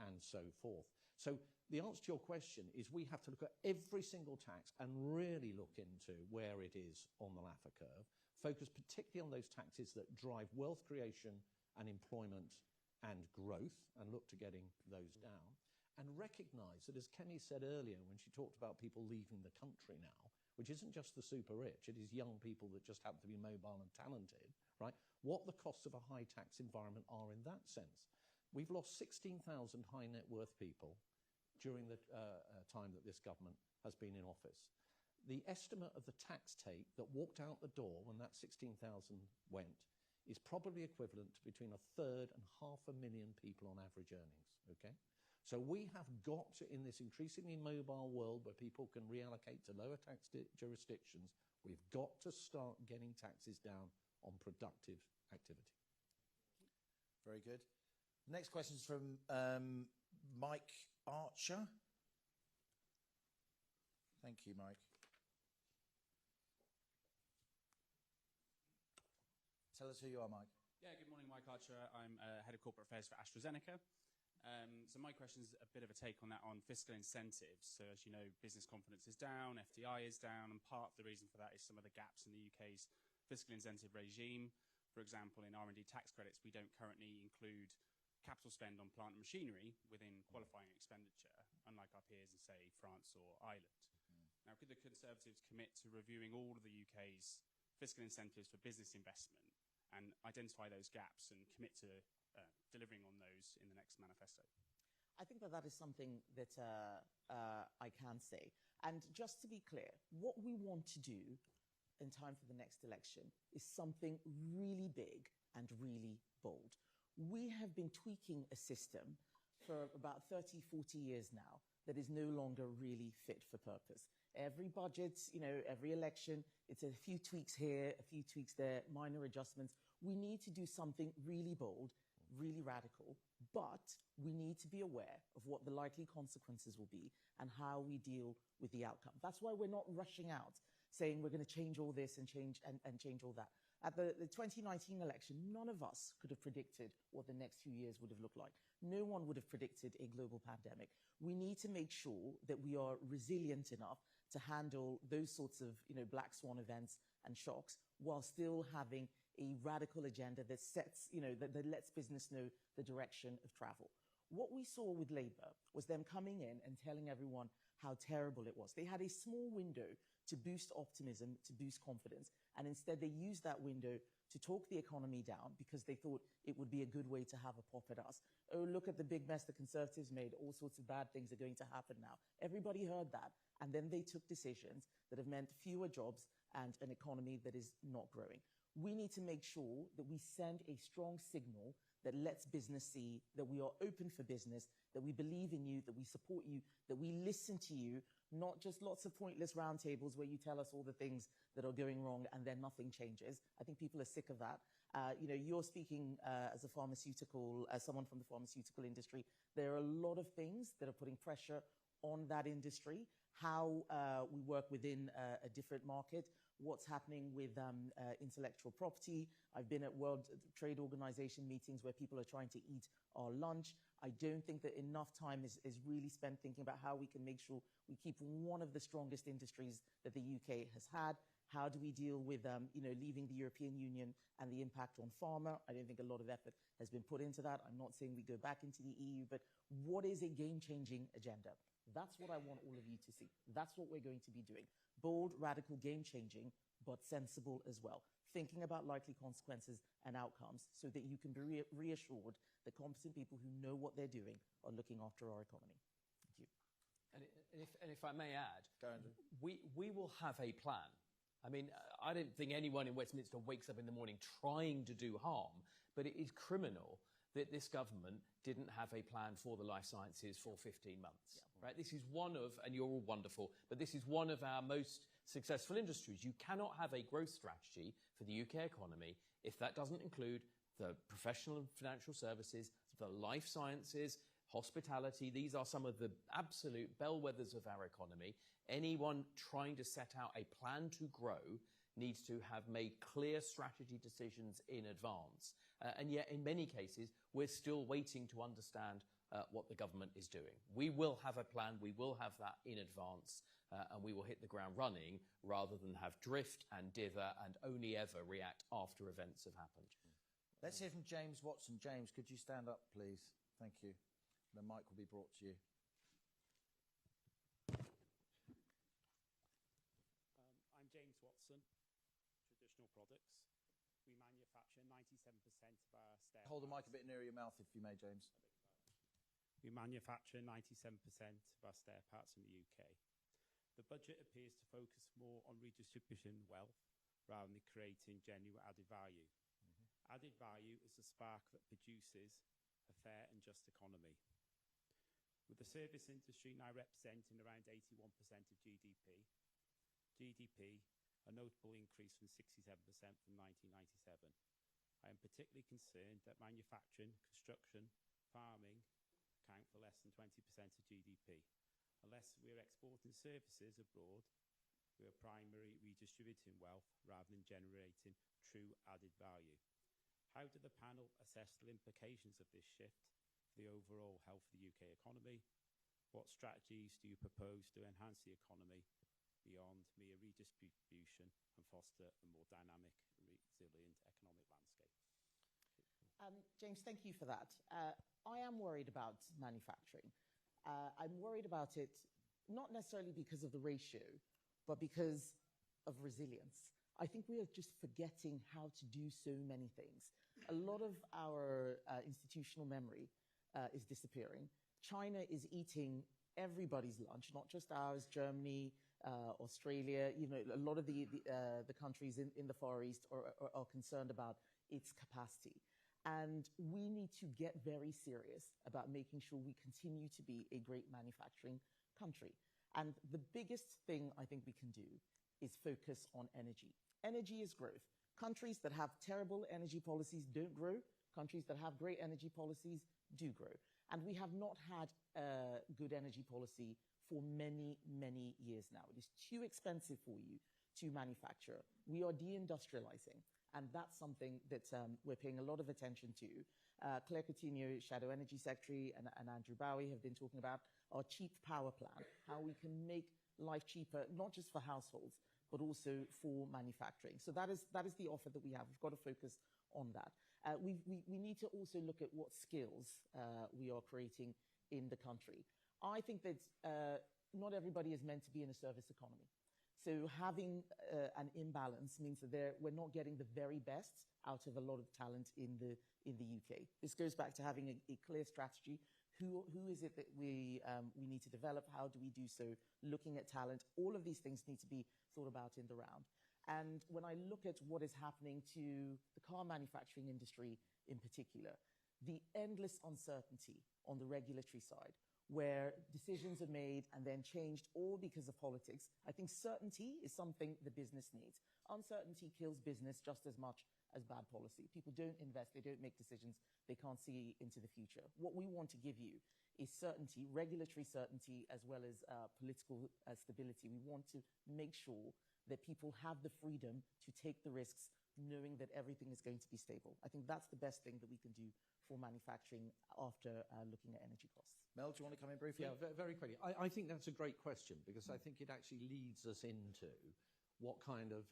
and so forth. So the answer to your question is we have to look at every single tax and really look into where it is on the Laffer curve, focus particularly on those taxes that drive wealth creation and employment and growth, and look to getting those down, and recognise that, as Kemi said earlier when she talked about people leaving the country now, which isn't just the super rich, it is young people that just happen to be mobile and talented, right? What the costs of a high tax environment are in that sense. We've lost 16,000 high net worth people during the time that this government has been in office. The estimate of the tax take that walked out the door when that 16,000 went is probably equivalent to between 1/3 and 500,000 people on average earnings, okay? So we have got to, in this increasingly mobile world where people can reallocate to lower tax jurisdictions, we've got to start getting taxes down on productive activity. Very good. Next question is from Mike Archer. Thank you, Mike. Tell us who you are, Mike. Yeah, good morning, Mike Archer. I'm Head of Corporate Affairs for AstraZeneca. So my question is a bit of a take on that on fiscal incentives. So as you know, business confidence is down, FDI is down, and part of the reason for that is some of the gaps in the UK's fiscal incentive regime. For example, in R&D tax credits, we don't currently include capital spend on plant and machinery within qualifying expenditure, unlike our peers in, say, France or Ireland. Now, could the Conservatives commit to reviewing all of the UK's fiscal incentives for business investment and identify those gaps and commit to delivering on those in the next manifesto? I think that is something that I can say. And just to be clear, what we want to do in time for the next election is something really big and really bold. We have been tweaking a system for about 30, 40 years now that is no longer really fit for purpose. Every budget, every election, it's a few tweaks here, a few tweaks there, minor adjustments. We need to do something really bold, really radical, but we need to be aware of what the likely consequences will be and how we deal with the outcome. That's why we're not rushing out saying we're going to change all this and change all that. At the 2019 election, none of us could have predicted what the next few years would have looked like. No one would have predicted a global pandemic. We need to make sure that we are resilient enough to handle those sorts of black swan events and shocks while still having a radical agenda that sets, that lets business know the direction of travel. What we saw with Labour was them coming in and telling everyone how terrible it was. They had a small window to boost optimism, to boost confidence, and instead they used that window to talk the economy down because they thought it would be a good way to have a pop at us. Oh, look at the big mess the Conservatives made. All sorts of bad things are going to happen now. Everybody heard that, and then they took decisions that have meant fewer jobs and an economy that is not growing. We need to make sure that we send a strong signal that lets business see that we are open for business, that we believe in you, that we support you, that we listen to you, not just lots of pointless roundtables where you tell us all the things that are going wrong and then nothing changes. I think people are sick of that. You're speaking as someone from the pharmaceutical industry. There are a lot of things that are putting pressure on that industry, how we work within a different market, what's happening with intellectual property. I've been at World Trade Organization meetings where people are trying to eat our lunch. I don't think that enough time is really spent thinking about how we can make sure we keep one of the strongest industries that the UK has had. How do we deal with leaving the European Union and the impact on pharma? I don't think a lot of effort has been put into that. I'm not saying we go back into the EU, but what is a game-changing agenda? That's what I want all of you to see. That's what we're going to be doing. Bold, radical, game-changing, but sensible as well. Thinking about likely consequences and outcomes so that you can be reassured that competent people who know what they're doing are looking after our economy. Thank you. And if I may add, we will have a plan. I mean, I don't think anyone in Westminster wakes up in the morning trying to do harm, but it is criminal that this government didn't have a plan for the life sciences for 15 months. Yeah. Right? This is one of, and you're all wonderful, but this is one of our most successful industries. You cannot have a growth strategy for the UK economy if that doesn't include the professional and financial services, the life sciences, hospitality. These are some of the absolute bellwethers of our economy. Anyone trying to set out a plan to grow needs to have made clear strategy decisions in advance. And yet, in many cases, we're still waiting to understand what the government is doing. We will have a plan. We will have that in advance, and we will hit the ground running rather than have drift and dither and only ever react after events have happened. Let's hear from James Watson. James, could you stand up, please? Thank you. The mic will be brought to you. I'm James Watson, Traditional Products. We manufacture 97% of our stair Hold the mic parts. a bit nearer your mouth, if you may, James. We manufacture 97% of our stair parts in the UK. The budget appears to focus more on redistributing wealth rather than creating genuine added value. Added value is the spark that produces a fair and just economy. With the service industry now representing around 81% of GDP, a notable increase from 67% from 1997. I am particularly concerned that manufacturing, construction, farming account for less than 20% of GDP. Unless we are exporting services abroad, we are primarily redistributing wealth rather than generating true added value. How do the panel assess the implications of this shift for the overall health of the UK economy? What strategies do you propose to enhance the economy beyond mere redistribution and foster a more dynamic and resilient economic landscape? James, thank you for that. I am worried about manufacturing. I'm worried about it not necessarily because of the ratio, but because of resilience. I think we are just forgetting how to do so many things. A lot of our institutional memory is disappearing. China is eating everybody's lunch, not just ours, Germany, Australia. A lot of the countries in the Far East are concerned about its capacity. And we need to get very serious about making sure we continue to be a great manufacturing country. And the biggest thing I think we can do is focus on energy. Energy is growth. Countries that have terrible energy policies don't grow. Countries that have great energy policies do grow. And we have not had a good energy policy for many, many years now. It is too expensive for you to manufacture. We are deindustrializing. And that's something that we're paying a lot of attention to. Claire Coutinho, Shadow Energy Secretary, and Andrew Bowie have been talking about our cheap power plan, how we can make life cheaper, not just for households, but also for manufacturing. So that is the offer that we have. We've got to focus on that. We need to also look at what skills we are creating in the country. I think that not everybody is meant to be in a service economy. So having an imbalance means that we're not getting the very best out of a lot of talent in the UK. This goes back to having a clear strategy. Who is it that we need to develop? How do we do so? Looking at talent. All of these things need to be thought about in the round. And when I look at what is happening to the car manufacturing industry in particular, the endless uncertainty on the regulatory side, where decisions are made and then changed all because of politics. I think certainty is something the business needs. Uncertainty kills business just as much as bad policy. People don't invest, they don't make decisions, they can't see into the future. What we want to give you is certainty, regulatory certainty, as well as political stability. We want to make sure that people have the freedom to take the risks, knowing that everything is going to be stable. I think that's the best thing that we can do for manufacturing after looking at energy costs. Mel, do you want to come in briefly? Yeah, very quickly. I think that's a great question, because I think it actually leads us into what kind of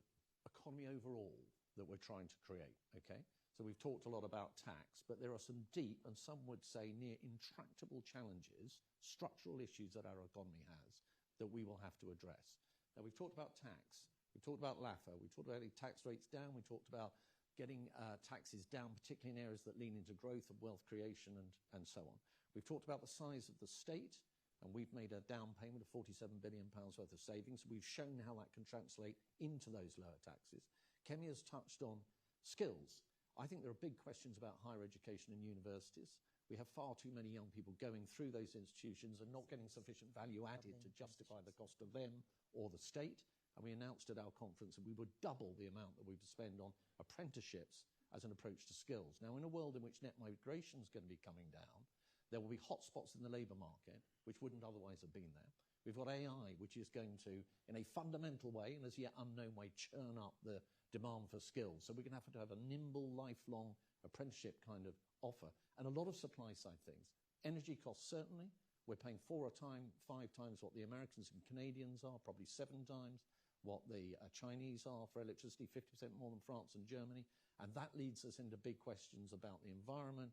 economy overall that we're trying to create, okay? So we've talked a lot about tax, but there are some deep, and some would say near intractable challenges, structural issues that our economy has, that we will have to address. Now, we've talked about tax, we've talked about LAFA, we've talked about getting tax rates down, we talked about getting taxes down, particularly in areas that lean into growth and wealth creation and so on. We've talked about the size of the state, and we've made a down payment of £47 billion worth of savings. We've shown how that can translate into those lower taxes. Kemi has touched on skills. I think there are big questions about higher education and universities. We have far too many young people going through those institutions and not getting sufficient value added to justify the cost of them or the state. And we announced at our conference that we would double the amount that we would spend on apprenticeships as an approach to skills. Now, in a world in which net migration is going to be coming down, there will be hotspots in the labour market which wouldn't otherwise have been there. We've got AI, which is going to, in a fundamental way, and as yet unknown way, churn up the demand for skills. So we're going to have a nimble, lifelong apprenticeship kind of offer, and a lot of supply side things. Energy costs, certainly. We're paying 5 times what the Americans and Canadians are, probably 7 times what the Chinese are for electricity, 50% more than France and Germany. And that leads us into big questions about the environment,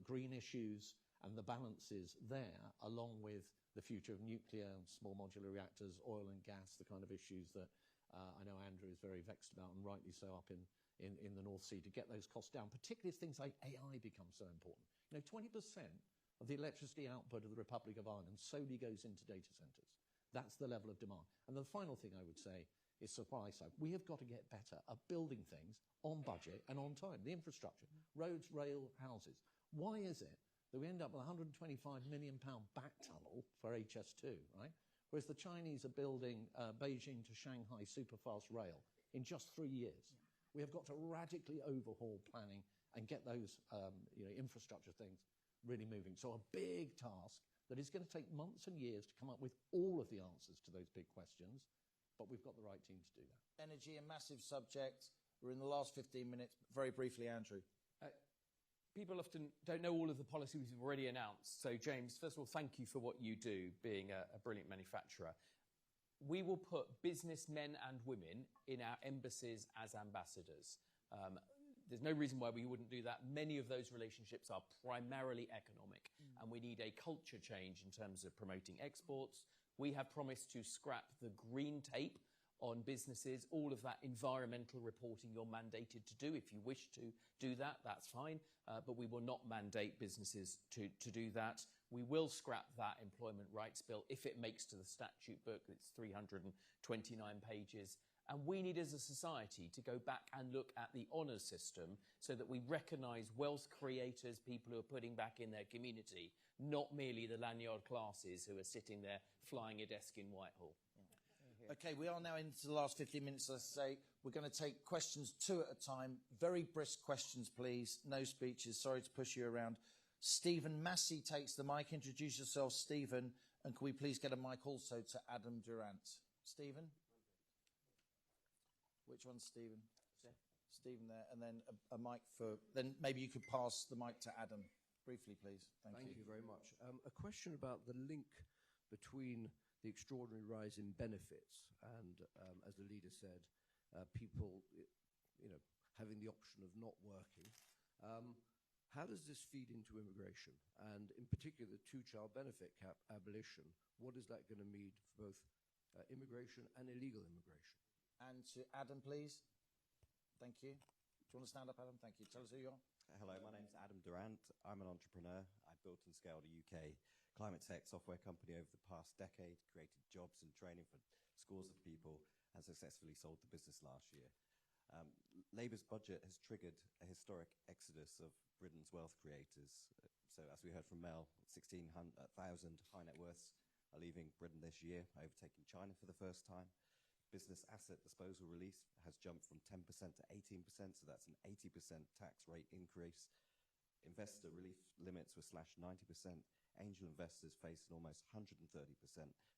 green issues, and the balances there, along with the future of nuclear, small modular reactors, oil and gas, the kind of issues that I know Andrew is very vexed about, and rightly so, up in the North Sea, to get those costs down, particularly as things like AI become so important. 20% of the electricity output of the Republic of Ireland solely goes into data centres. That's the level of demand. And the final thing I would say is supply side. We have got to get better at building things on budget and on time. The infrastructure, roads, rail, houses. Why is it that we end up with a £125 million back tunnel for HS2, right? Whereas the Chinese are building Beijing to Shanghai superfast rail in just 3 years. We have got to radically overhaul planning and get those infrastructure things really moving. So a big task that is going to take months and years to come up with all of the answers to those big questions, but we've got the right team to do that. Energy, a massive subject. We're in the last 15 minutes. Very briefly, Andrew. People often don't know all of the policies we've already announced. So, James, first of all, thank you for what you do, being a brilliant manufacturer. We will put businessmen and women in our embassies as ambassadors. There's no reason why we wouldn't do that. Many of those relationships are primarily economic, and we need a culture change in terms of promoting exports. We have promised to scrap the green tape on businesses, all of that environmental reporting you're mandated to do. If you wish to do that, that's fine, but we will not mandate businesses to do that. We will scrap that employment rights bill if it makes to the statute book. It's 329 pages. And we need, as a society, to go back and look at the honours system so that we recognise wealth creators, people who are putting back in their community, not merely the lanyard classes who are sitting there flying a desk in Whitehall. Okay, we are now into the last 15 minutes, as I say. We're going to take questions 2 at a time. Very brisk questions, please. No speeches. Sorry to push you around. Stephen Massey takes the mic. Introduce yourself, Stephen. And can we please get a mic also to Adam Durant? Stephen? Which one's Stephen? Yeah. Stephen there. And then a mic for... Then maybe you could pass the mic to Adam. Briefly, please. Thank you. Thank you very much. A question about the link between the extraordinary rise in benefits and, as the leader said, people, having the option of not working. How does this feed into immigration? And in particular, the two-child benefit cap abolition, what is that going to mean for both immigration and illegal immigration? And to Adam, please. Thank you. Do you want to stand up, Adam? Thank you. Tell us who you are. Hello, my name's Adam Durant. I'm an entrepreneur. I built and scaled a UK climate tech software company over the past decade, created jobs and training for scores of people, and successfully sold the business last year. Labour's budget has triggered a historic exodus of Britain's wealth creators. So as we heard from Mel, 16,000 high net worths are leaving Britain this year, overtaking China for the first time. Business asset disposal release has jumped from 10% to 18%, so that's an 80% tax rate increase. Investor relief limits were slashed 90%. Angel investors face an almost 130%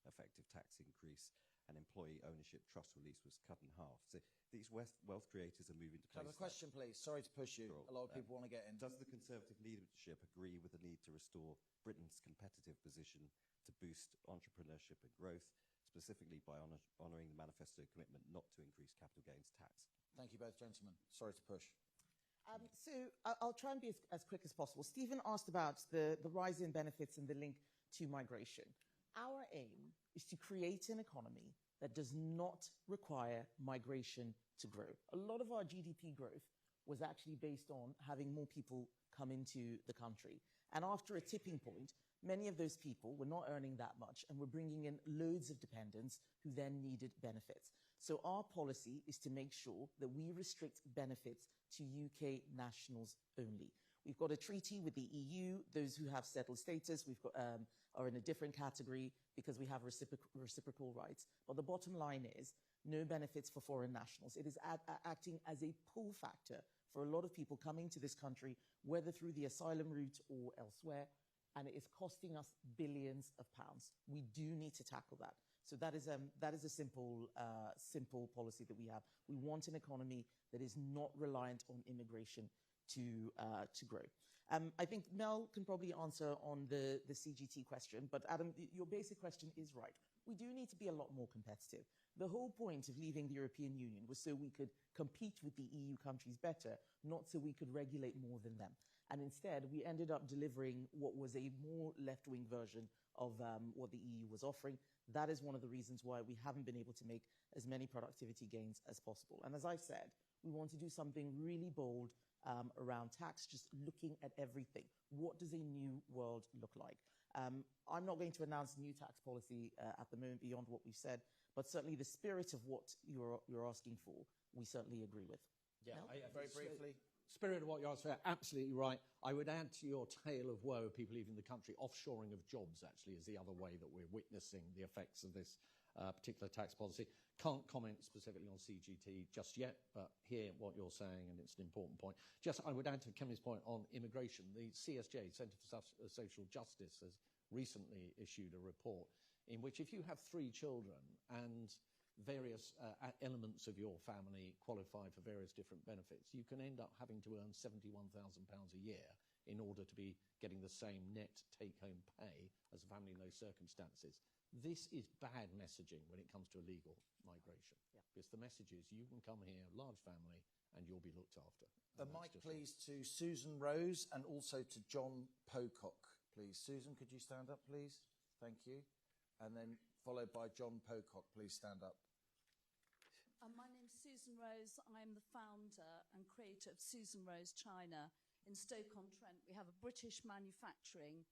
effective tax increase, and employee ownership trust release was cut in half. So these wealth creators are moving to Can I have places. a question, please? Sorry to push you. Sure. A lot of people want to get in. Does the Conservative leadership agree with the need to restore Britain's competitive position to boost entrepreneurship and growth, specifically by honouring the manifesto commitment not to increase capital gains tax? Thank you both, gentlemen. Sorry to push. So I'll try and be as quick as possible. Stephen asked about the rise in benefits and the link to migration. Our aim is to create an economy that does not require migration to grow. A lot of our GDP growth was actually based on having more people come into the country. And after a tipping point, many of those people were not earning that much and were bringing in loads of dependents who then needed benefits. So our policy is to make sure that we restrict benefits to UK nationals only. We've got a treaty with the EU. Those who have settled status are in a different category because we have reciprocal rights. But the bottom line is no benefits for foreign nationals. It is acting as a pull factor for a lot of people coming to this country, whether through the asylum route or elsewhere, and it is costing us billions of pounds. We do need to tackle that. So that is a simple policy that we have. We want an economy that is not reliant on immigration to grow. I think Mel can probably answer on the CGT question, but Adam, your basic question is right. We do need to be a lot more competitive. The whole point of leaving the European Union was so we could compete with the EU countries better, not so we could regulate more than them. And instead, we ended up delivering what was a more left-wing version of what the EU was offering. That is one of the reasons why we haven't been able to make as many productivity gains as possible. And as I've said, we want to do something really bold around tax, just looking at everything. What does a new world look like? I'm not going to announce new tax policy at the moment beyond what we've said, but certainly the spirit of what you're asking for, we certainly agree with. Yeah, very briefly. Spirit of what you're asking, absolutely right. I would add to your tale of woe of people leaving the country, offshoring of jobs actually is the other way that we're witnessing the effects of this particular tax policy. Can't comment specifically on CGT just yet, but hear what you're saying, and it's an important point. Just, I would add to Kemi's point on immigration. The CSJ, Centre for Social Justice, has recently issued a report in which if you have 3 children and various elements of your family qualify for various different benefits, you can end up having to earn £71,000 a year in order to be getting the same net take-home pay as a family in those circumstances. This is bad messaging when it comes to illegal migration. Yeah. Because the message is you can come here, large family, and you'll be looked after. The mic, please, to Susan Rose and also to John Pocock, please. Susan, could you stand up, please? Thank you. And then followed by John Pocock. Please stand up. My name's Susan Rose. I'm the founder and creator of Susan Rose China in Stoke-on-Trent. We have a British manufacturing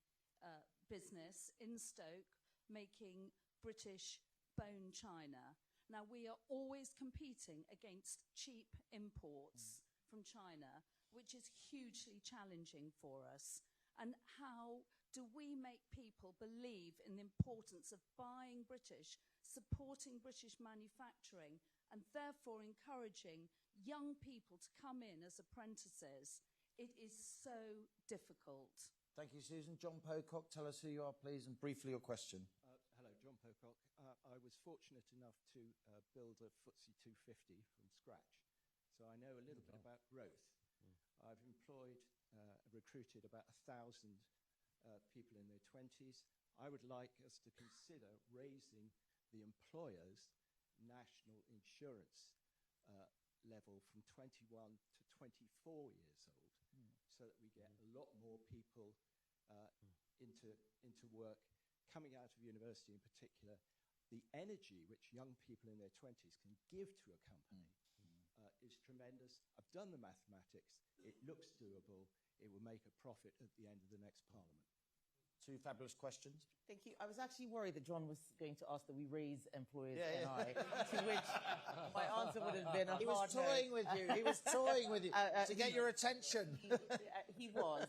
business in Stoke making British bone china. Now, we are always competing against cheap imports from China, which is hugely challenging for us. And how do we make people believe in the importance of buying British, supporting British manufacturing, and therefore encouraging young people to come in as apprentices? It is so difficult. Thank you, Susan. John Pocock, tell us who you are, please, and briefly your question. Hello, John Pocock. I was fortunate enough to build a FTSE 250 from scratch, so I know a little bit about growth. I've employed, recruited about 1,000 people in their 20s. I would like us to consider raising the employer's national insurance level from 21 to 24 years old, so that we get a lot more people into work coming out of university in particular. The energy which young people in their 20s can give to a company is tremendous. I've done the mathematics. It looks doable. It will make a profit at the end of the next parliament. Two fabulous questions. Thank you. I was actually worried that John was going to ask that we raise employers' Yeah, NI, to which my answer would have been a He hard was toying no. with you. He was toying with you to get your attention. He was.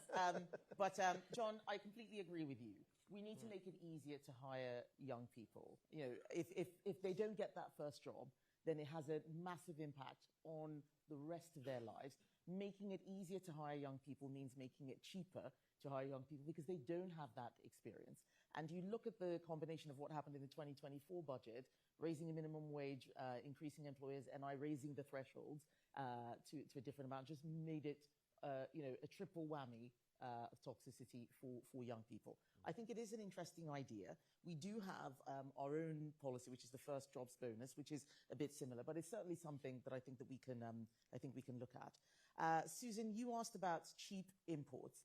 John, I completely agree with you. We need to make it easier to hire young people. You know, if they don't get that first job, then it has a massive impact on the rest of their lives. Making it easier to hire young people means making it cheaper to hire young people because they don't have that experience. And you look at the combination of what happened in the 2024 budget, raising the minimum wage, increasing employers' NI, raising the thresholds to a different amount, just made it a triple whammy of toxicity for young people. I think it is an interesting idea. We do have our own policy, which is the first jobs bonus, which is a bit similar, but it's certainly something that I think that we can look at. Susan, you asked about cheap imports.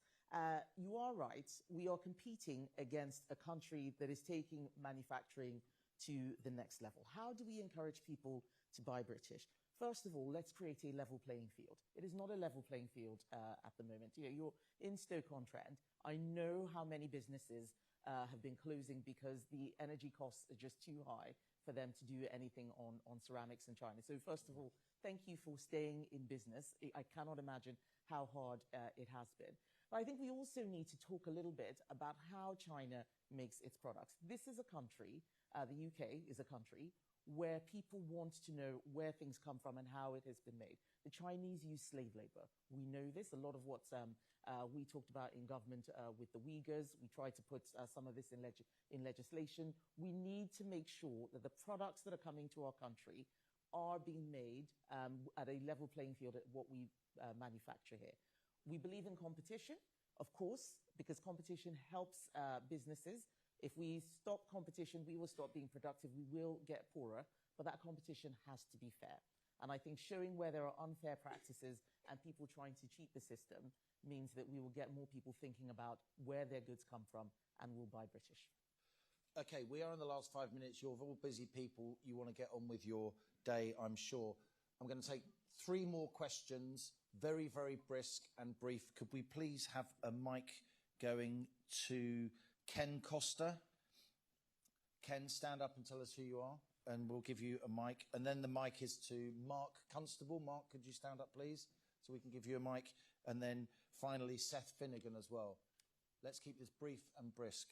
You are right. We are competing against a country that is taking manufacturing to the next level. How do we encourage people to buy British? First of all, let's create a level playing field. It is not a level playing field at the moment. You know, you're in Stoke-on-Trent. I know how many businesses have been closing because the energy costs are just too high for them to do anything on ceramics in China. So first of all, thank you for staying in business. I cannot imagine how hard it has been. But I think we also need to talk a little bit about how China makes its products. This is a country, the UK is a country, where people want to know where things come from and how it has been made. The Chinese use slave labor. We know this. A lot of what we talked about in government with the Uyghurs, we try to put some of this in legislation. We need to make sure that the products that are coming to our country are being made at a level playing field at what we manufacture here. We believe in competition, of course, because competition helps businesses. If we stop competition, we will stop being productive. We will get poorer, but that competition has to be fair. And I think showing where there are unfair practices and people trying to cheat the system means that we will get more people thinking about where their goods come from and will buy British. Okay, we are in the last 5 minutes. You're all busy people. You want to get on with your day, I'm sure. I'm going to take 3 more questions, very, very brisk and brief. Could we please have a mic going to Ken Costa? Ken, stand up and tell us who you are, and we'll give you a mic. And then the mic is to Mark Constable. Mark, could you stand up, please, so we can give you a mic? And then finally, Seth Finnegan as well. Let's keep this brief and brisk.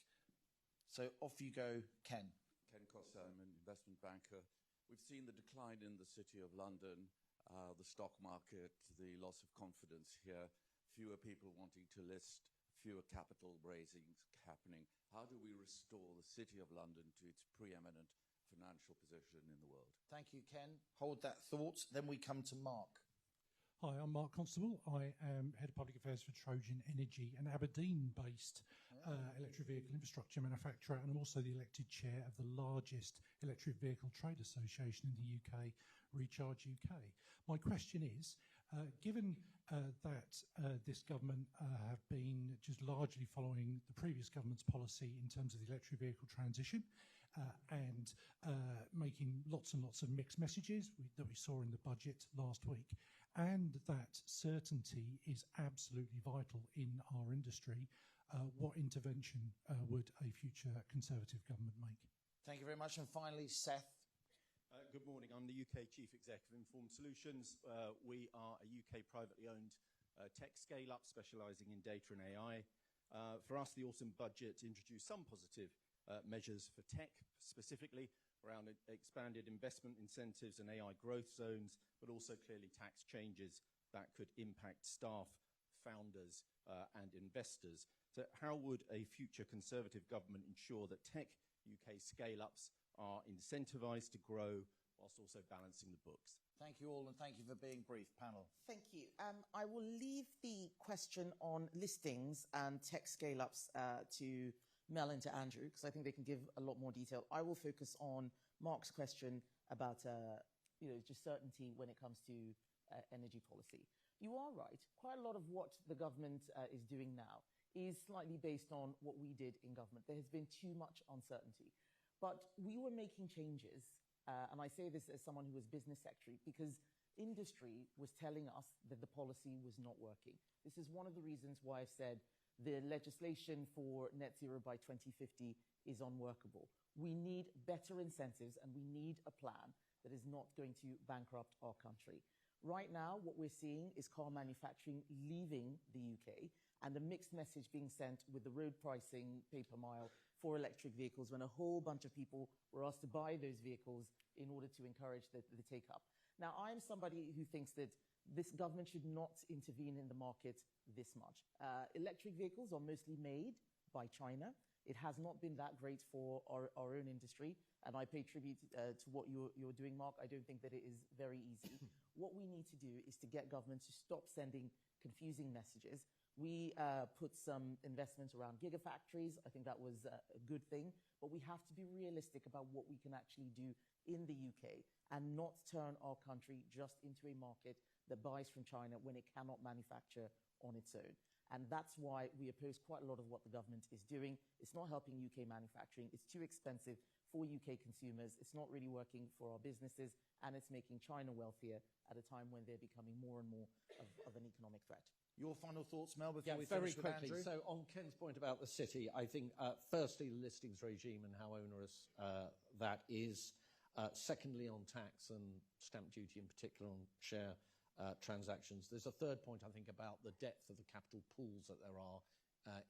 So off you go, Ken. Ken Costa, I'm an investment banker. We've seen the decline in the City of London, the stock market, the loss of confidence here, fewer people wanting to list, fewer capital raisings happening. How do we restore the City of London to its preeminent financial position in the world? Thank you, Ken. Hold that thought. Then we come to Mark. Hi, I'm Mark Constable. I am Head of Public Affairs for Trojan Energy, an Aberdeen-based electric vehicle infrastructure manufacturer, and I'm also the elected chair of the largest electric vehicle trade association in the UK, Recharge UK. My question is, given that this government have been just largely following the previous government's policy in terms of the electric vehicle transition and making lots and lots of mixed messages that we saw in the budget last week, and that certainty is absolutely vital in our industry, what intervention would a future Conservative government make? Thank you very much. And finally, Seth. Good morning. I'm the UK Chief Executive of Informed Solutions. We are a UK privately owned tech scale-up specialising in data and AI. For us, the autumn budget introduced some positive measures for tech, specifically around expanded investment incentives and AI growth zones, but also clearly tax changes that could impact staff, founders, and investors. So how would a future Conservative government ensure that tech UK scale-ups are incentivised to grow whilst also balancing the books? Thank you all, and thank you for being brief, panel. Thank you. I will leave the question on listings and tech scale-ups to Mel and to Andrew, because I think they can give a lot more detail. I will focus on Mark's question about just certainty when it comes to energy policy. You are right. Quite a lot of what the government is doing now is slightly based on what we did in government. There has been too much uncertainty. But we were making changes, and I say this as someone who was business secretary, because industry was telling us that the policy was not working. This is one of the reasons why I've said The legislation for net zero by 2050 is unworkable. We need better incentives, and we need a plan that is not going to bankrupt our country. Right now, what we're seeing is car manufacturing leaving the UK, and a mixed message being sent with the road pricing pay per mile for electric vehicles, when a whole bunch of people were asked to buy those vehicles in order to encourage the take-up. Now, I'm somebody who thinks that this government should not intervene in the market this much. Electric vehicles are mostly made by China. It has not been that great for our own industry, and I pay tribute to what you're doing, Mark. I don't think that it is very easy. What we need to do is to get government to stop sending confusing messages. We put some investments around gigafactories. I think that was a good thing, but we have to be realistic about what we can actually do in the UK and not turn our country just into a market that buys from China when it cannot manufacture on its own. And that's why we oppose quite a lot of what the government is doing. It's not helping UK manufacturing. It's too expensive for UK consumers. It's not really working for our businesses, and it's making China wealthier at a time when they're becoming more and more of an economic threat. Your final thoughts, Mel, before we very finish with quickly. Andrew? So on Ken's point about the city, I think firstly the listings regime and how onerous that is. Secondly, on tax and stamp duty in particular on share transactions. There's a third point, I think, about the depth of the capital pools that there are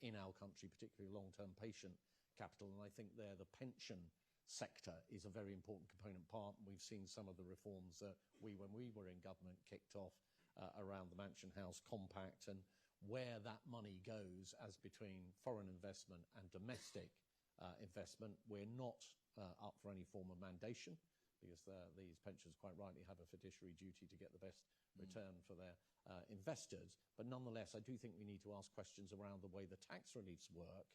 in our country, particularly long-term patient capital. And I think there the pension sector is a very important component part. And we've seen some of the reforms that when we were in government, kicked off around the Mansion House Compact, and where that money goes as between foreign investment and domestic investment. We're not up for any form of mandation, because these pensions quite rightly have a fiduciary duty to get the best return for their investors. But nonetheless, I do think we need to ask questions around the way the tax reliefs work,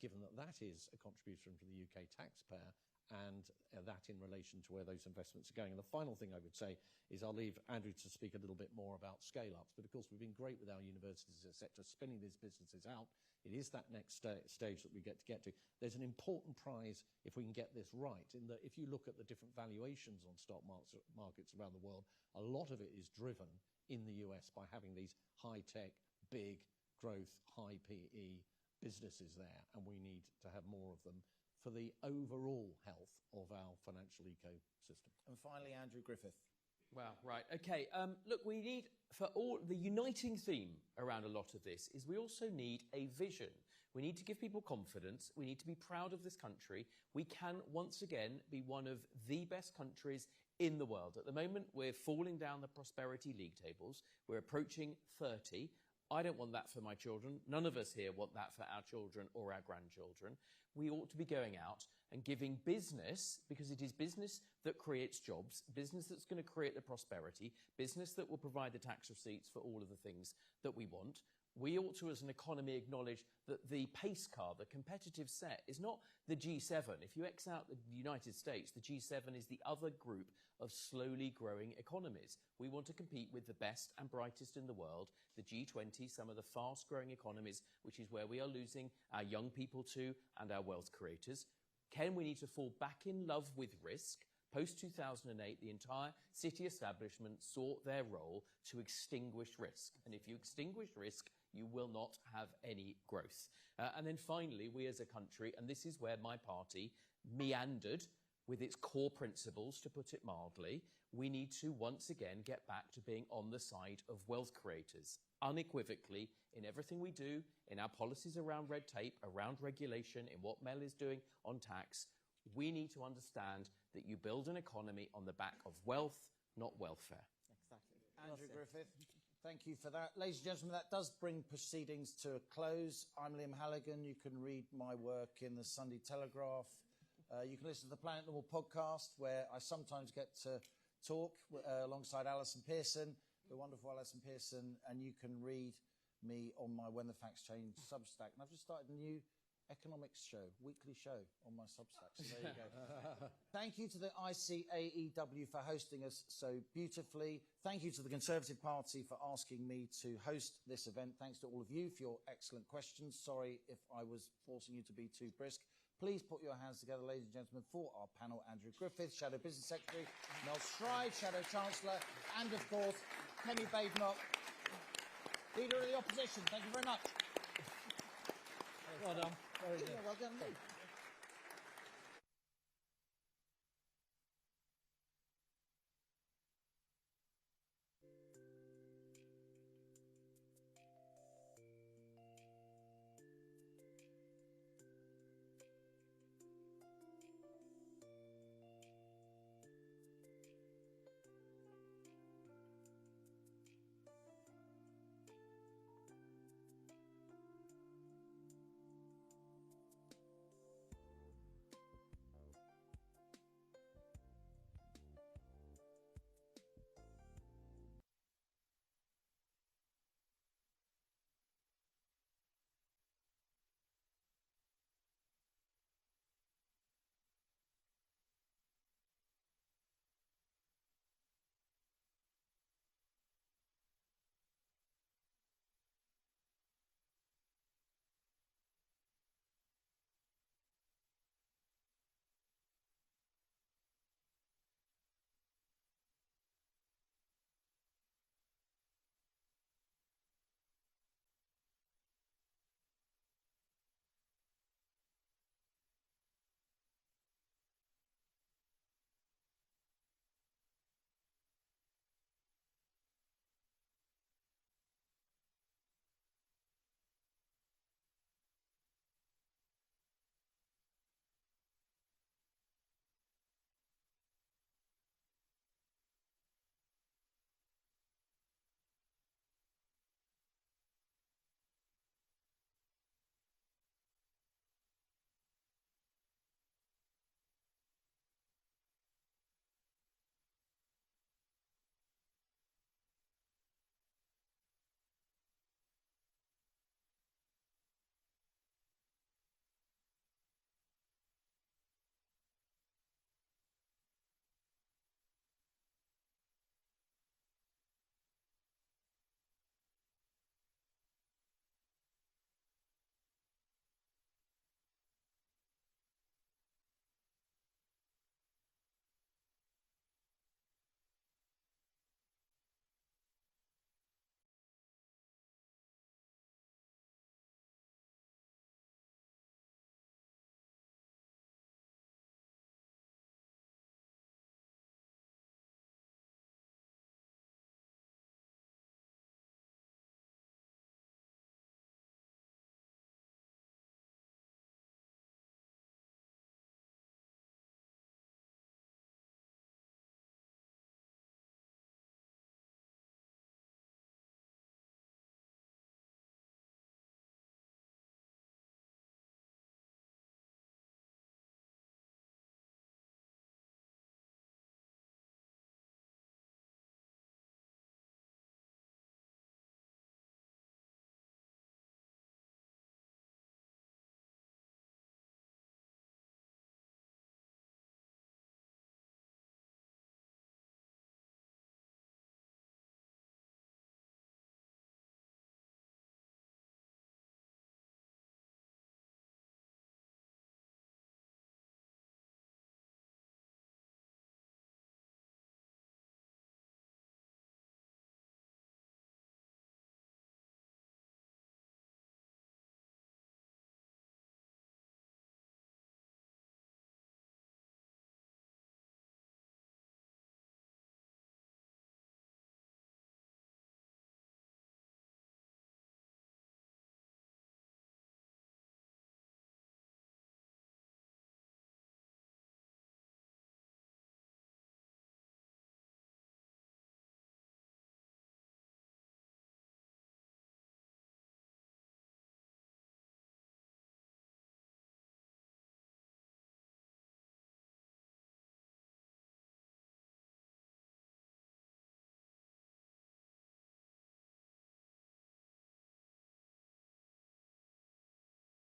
given that that is a contribution from the UK taxpayer, and that in relation to where those investments are going. And the final thing I would say is I'll leave Andrew to speak a little bit more about scale-ups. But of course, we've been great with our universities, etc., spinning these businesses out. It is that next stage that we get to. There's an important prize if we can get this right, in that if you look at the different valuations on stock markets around the world, a lot of it is driven in the US by having these high-tech, big growth, high PE businesses there, and we need to have more of them for the overall health of our financial ecosystem. And finally, Andrew Griffith. Wow, right. Okay, look, we need, the uniting theme around a lot of this is we also need a vision. We need to give people confidence. We need to be proud of this country. We can, once again, be one of the best countries in the world. At the moment, we're falling down the prosperity league tables. We're approaching 30. I don't want that for my children. None of us here want that for our children or our grandchildren. We ought to be going out and giving business, because it is business that creates jobs, business that's going to create the prosperity, business that will provide the tax receipts for all of the things that we want. We ought to, as an economy, acknowledge that the pace car, the competitive set, is not the G7. If you X out the United States, the G7 is the other group of slowly growing economies. We want to compete with the best and brightest in the world, the G20, some of the fast-growing economies, which is where we are losing our young people to and our wealth creators. Ken, we need to fall back in love with risk. Post-2008, the entire city establishment sought their role to extinguish risk. And if you extinguish risk, you will not have any growth. And then finally, we as a country, and this is where my party meandered with its core principles, to put it mildly, we need to once again get back to being on the side of wealth creators, unequivocally, in everything we do, in our policies around red tape, around regulation, in what Mel is doing on tax. We need to understand that you build an economy on the back of wealth, not welfare. Exactly. Andrew Griffith, thank you for that. Ladies and gentlemen, that does bring proceedings to a close. I'm Liam Halligan. You can read my work in the Sunday Telegraph. You can listen to the Planet Normal podcast, where I sometimes get to talk alongside Alison Pearson, the wonderful Alison Pearson, and you can read me on my When the Facts Change Substack. And I've just started a new economics show, weekly show on my Substack. So there you go. Thank you to the ICAEW for hosting us so beautifully. Thank you to the Conservative Party for asking me to host this event. Thanks to all of you for your excellent questions. Sorry if I was forcing you to be too brisk. Please put your hands together, ladies and gentlemen, for our panel: Andrew Griffith, Shadow Business Secretary, Mel Stride, Shadow Chancellor, and of course, Kemi Badenoch, Leader of the Opposition. Thank you very much. Well done. Very good. Yeah, well done, Lee.